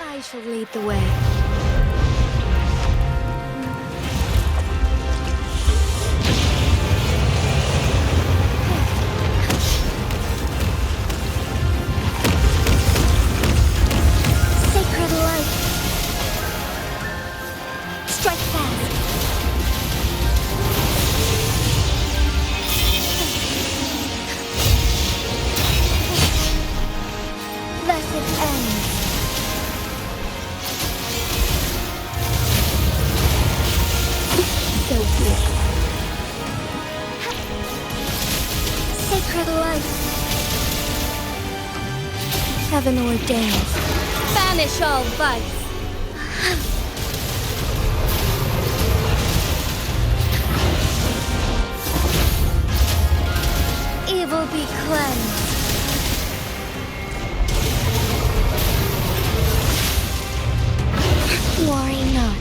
I shall lead the way. Sacred light. Strike fast. Thus it ends. So good. Sacred light. Heaven ordains. Banish all vice. Evil be cleansed. Worry not.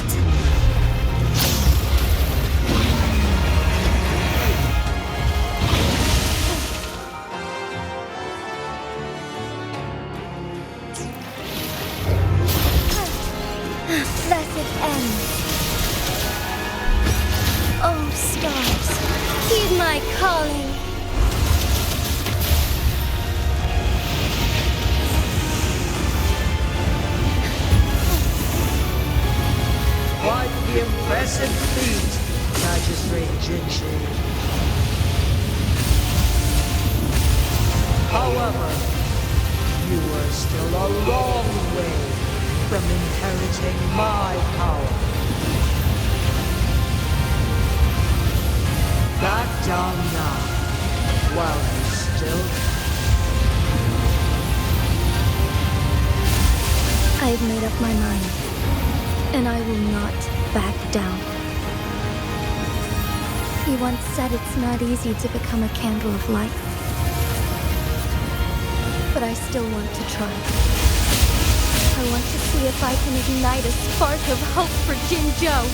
Thus it ends. Oh, stars, heed my calling. Quite the impressive feat, Magistrate Jinshi. However, you are still a long way from inheriting my power. Back down now, while you still can. I've made up my mind, and I will not back down. He once said it's not easy to become a candle of light. But I still want to try. I want to see if I can ignite a spark of hope for Jinzhou.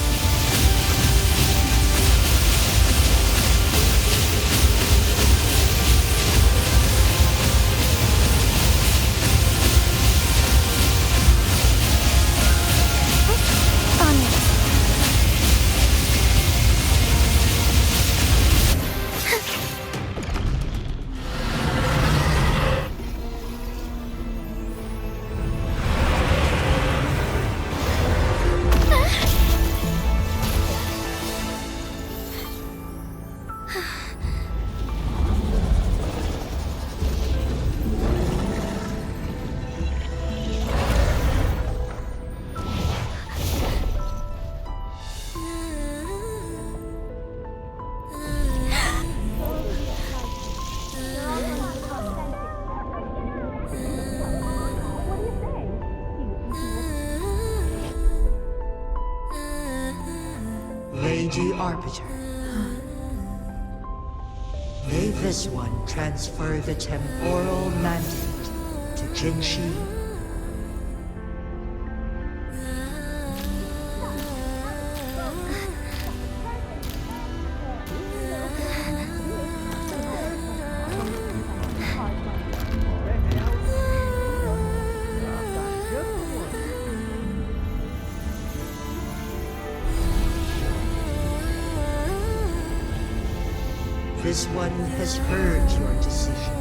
Lady Arbiter. May this one transfer the temporal mandate to Jinshi. this one has heard your decision.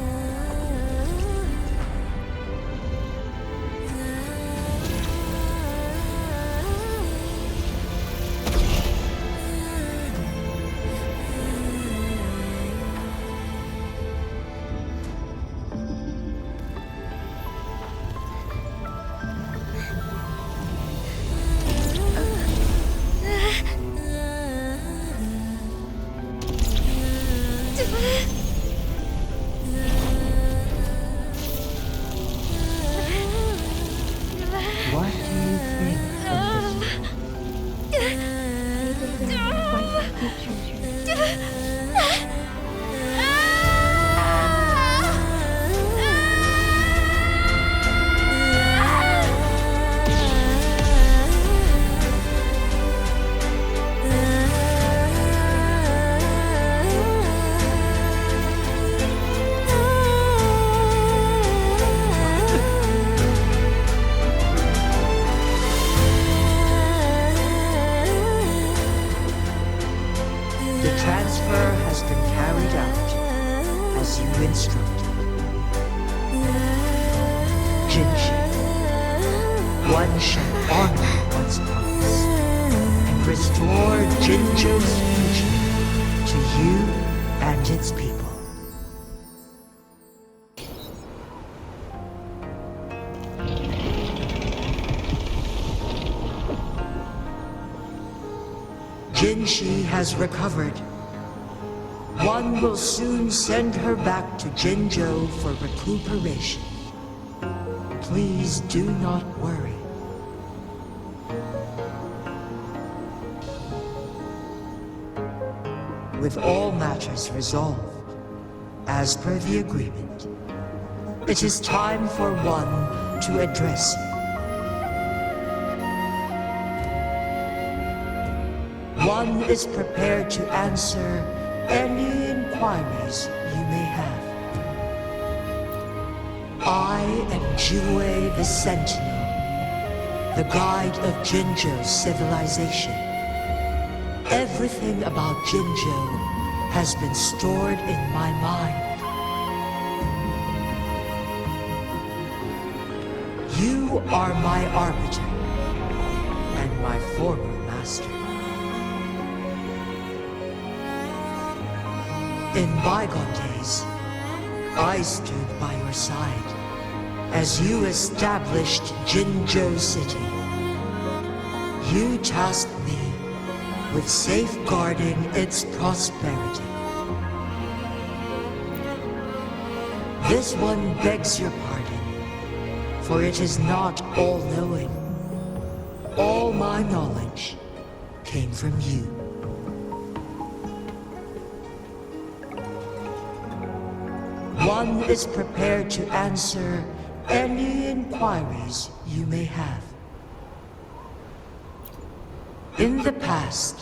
What do you think of this? The transfer has been carried out as you instructed. Jinji, one shall honor one's promise and restore Jinjo's future to you and its people. Jinshi has recovered. One will soon send her back to Jinzhou for recuperation. Please do not worry. With all matters resolved, as per the agreement, it is time for one to address you. One is prepared to answer any inquiries you may have. I am Jue the Sentinel, the guide of Jinzhou's civilization. Everything about Jinzhou has been stored in my mind. You are my arbiter and my former master. In bygone days, I stood by your side as you established Jinzhou City. You tasked me with safeguarding its prosperity. This one begs your pardon, for it is not all-knowing. All my knowledge came from you. One is prepared to answer any inquiries you may have. In the past,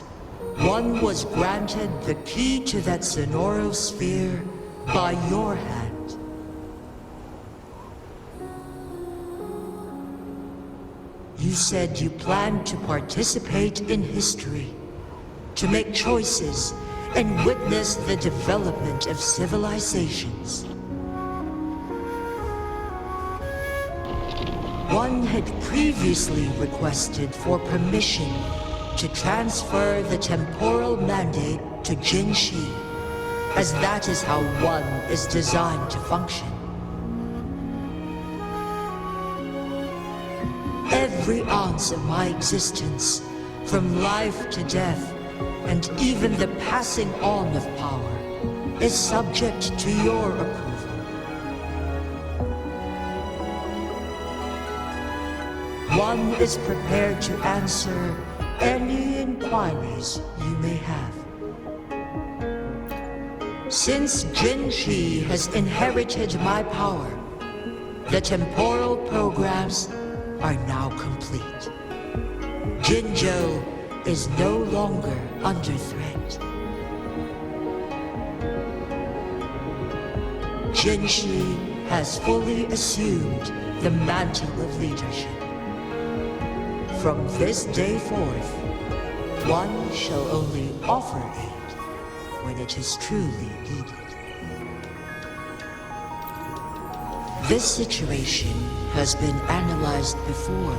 one was granted the key to that Sonoro sphere by your hand. You said you planned to participate in history, to make choices and witness the development of civilizations. One had previously requested for permission to transfer the temporal mandate to Jinshi, as that is how one is designed to function. Every ounce of my existence, from life to death, and even the passing on of power, is subject to your approval. One is prepared to answer any inquiries you may have. Since Jinshi has inherited my power, the temporal programs are now complete. Jinzhou is no longer under threat. Jinshi has fully assumed the mantle of leadership. From this day forth, one shall only offer aid when it is truly needed. This situation has been analyzed before,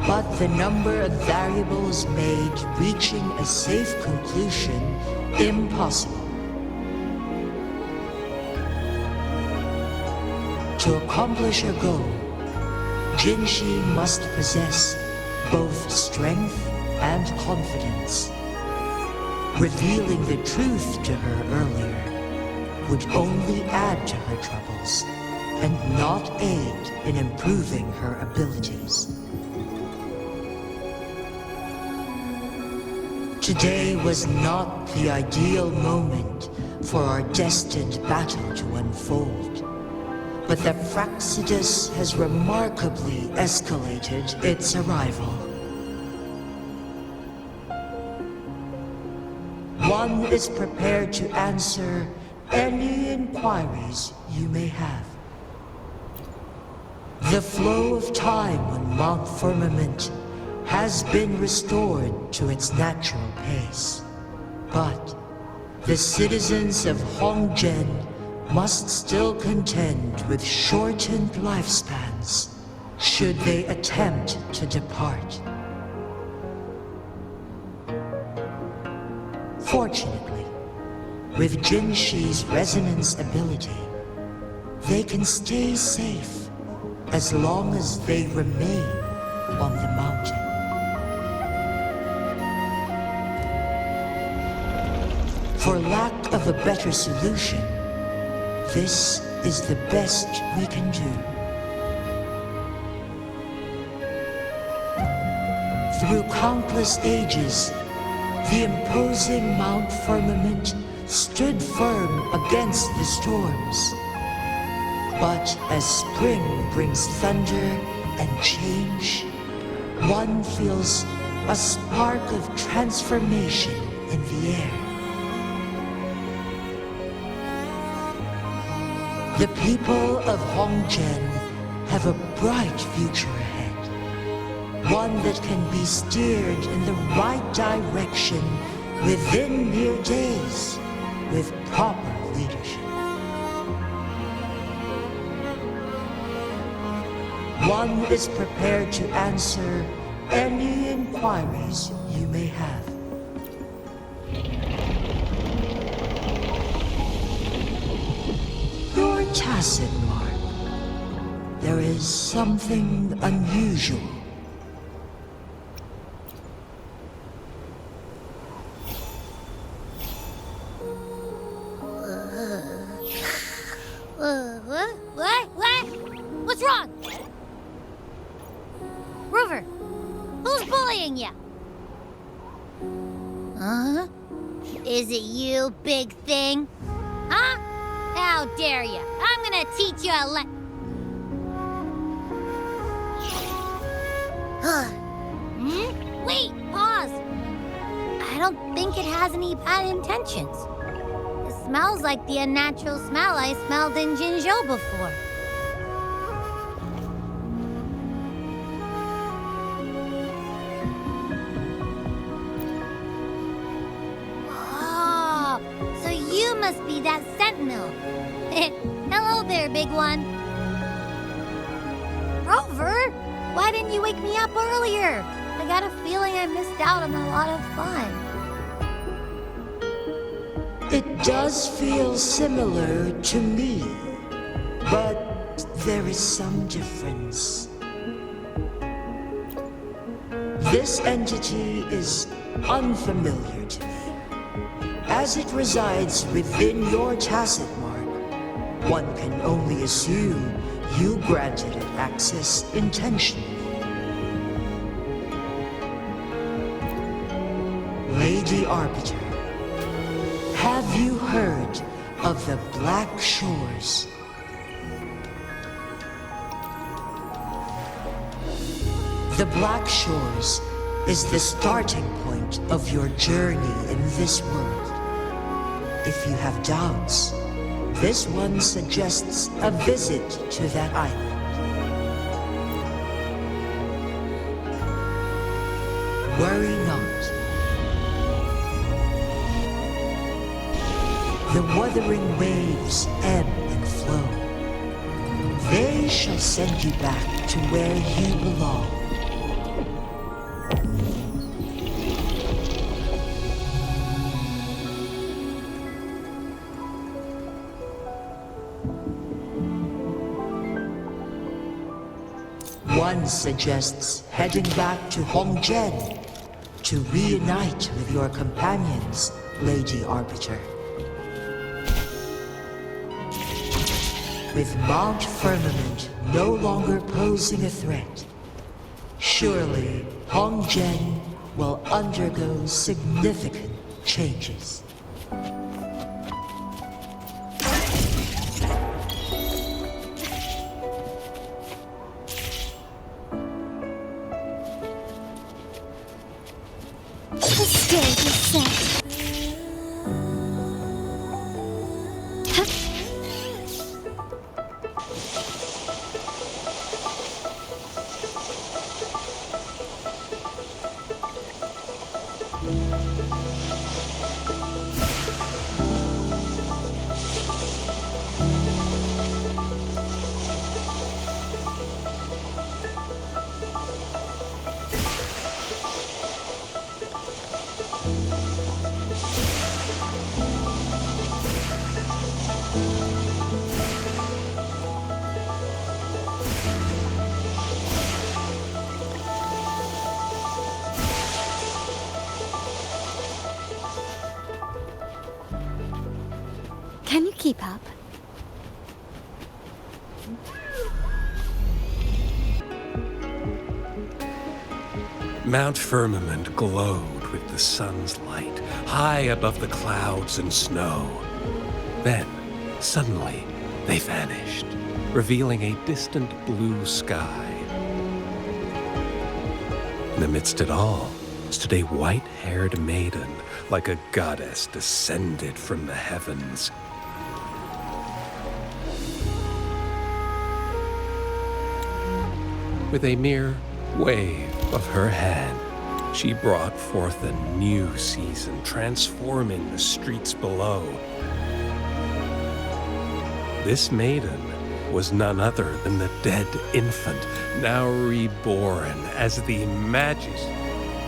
but the number of variables made reaching a safe conclusion impossible. To accomplish her goal, Jinshi must possess both strength and confidence. Revealing the truth to her earlier would only add to her troubles and not aid in improving her abilities. Today was not the ideal moment for our destined battle to unfold, but the Fractsidus has remarkably escalated its arrival. One is prepared to answer any inquiries you may have. The flow of time on Mount Firmament has been restored to its natural pace, but the citizens of Hongzhen must still contend with shortened lifespans should they attempt to depart. Fortunately, with Jinshi's resonance ability, they can stay safe as long as they remain on the mountain. For lack of a better solution, this is the best we can do. Through countless ages, the imposing Mount Firmament stood firm against the storms. But as spring brings thunder and change, one feels a spark of transformation in the air. The people of Hongzhen have a bright future ahead. One that can be steered in the right direction within mere days with proper leadership. One is prepared to answer any inquiries you may have. Your tacit mark. There is something unusual. What? What's wrong? Rover, who's bullying you? Huh? Is it you, big thing? Huh? How dare you? I'm gonna teach you a Wait, pause. I don't think it has any bad intentions. It smells like the unnatural smell I smelled in Jinzhou before. Oh, so you must be that sentinel. Hello there, big one. Rover, why didn't you wake me up earlier? I got a feeling I missed out on a lot of fun. It does feel similar to me, but there is some difference. This entity is unfamiliar to me. As it resides within your tacit mark, one can only assume you granted it access intentionally. Lady Arbiter, have you heard of the Black Shores? The Black Shores is the starting point of your journey in this world. If you have doubts, this one suggests a visit to that island. Worry not. The Wuthering Waves ebb and flow. They shall send you back to where you belong. One suggests heading back to Hongzhen to reunite with your companions, Lady Arbiter. With Mount Firmament no longer posing a threat, surely Hongzhen will undergo significant changes. The stage is set. Can you keep up? Mount Firmament glowed with the sun's light, high above the clouds and snow. Then, suddenly, they vanished, revealing a distant blue sky. And amidst it all stood a white-haired maiden, like a goddess descended from the heavens. With a mere wave of her hand, she brought forth a new season, transforming the streets below. This maiden was none other than the dead infant, now reborn as the Majesty.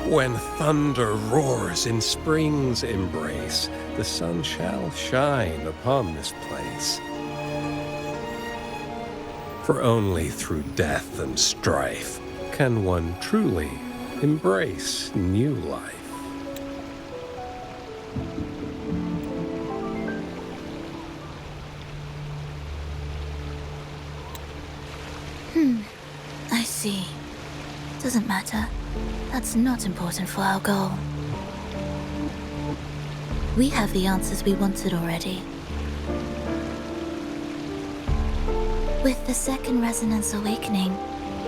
When thunder roars in spring's embrace, the sun shall shine upon this place. For only through death and strife can one truly embrace new life. I see. Doesn't matter. That's not important for our goal. We have the answers we wanted already. With the second resonance awakening,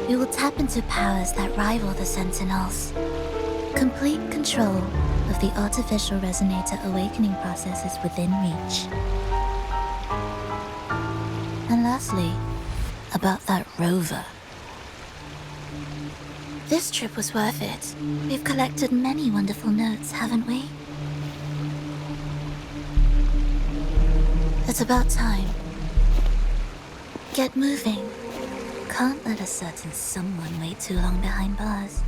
we will tap into powers that rival the Sentinels. Complete control of the artificial resonator awakening process is within reach. And lastly, about that rover. This trip was worth it. We've collected many wonderful notes, haven't we? It's about time. Get moving. Can't let a certain someone wait too long behind bars.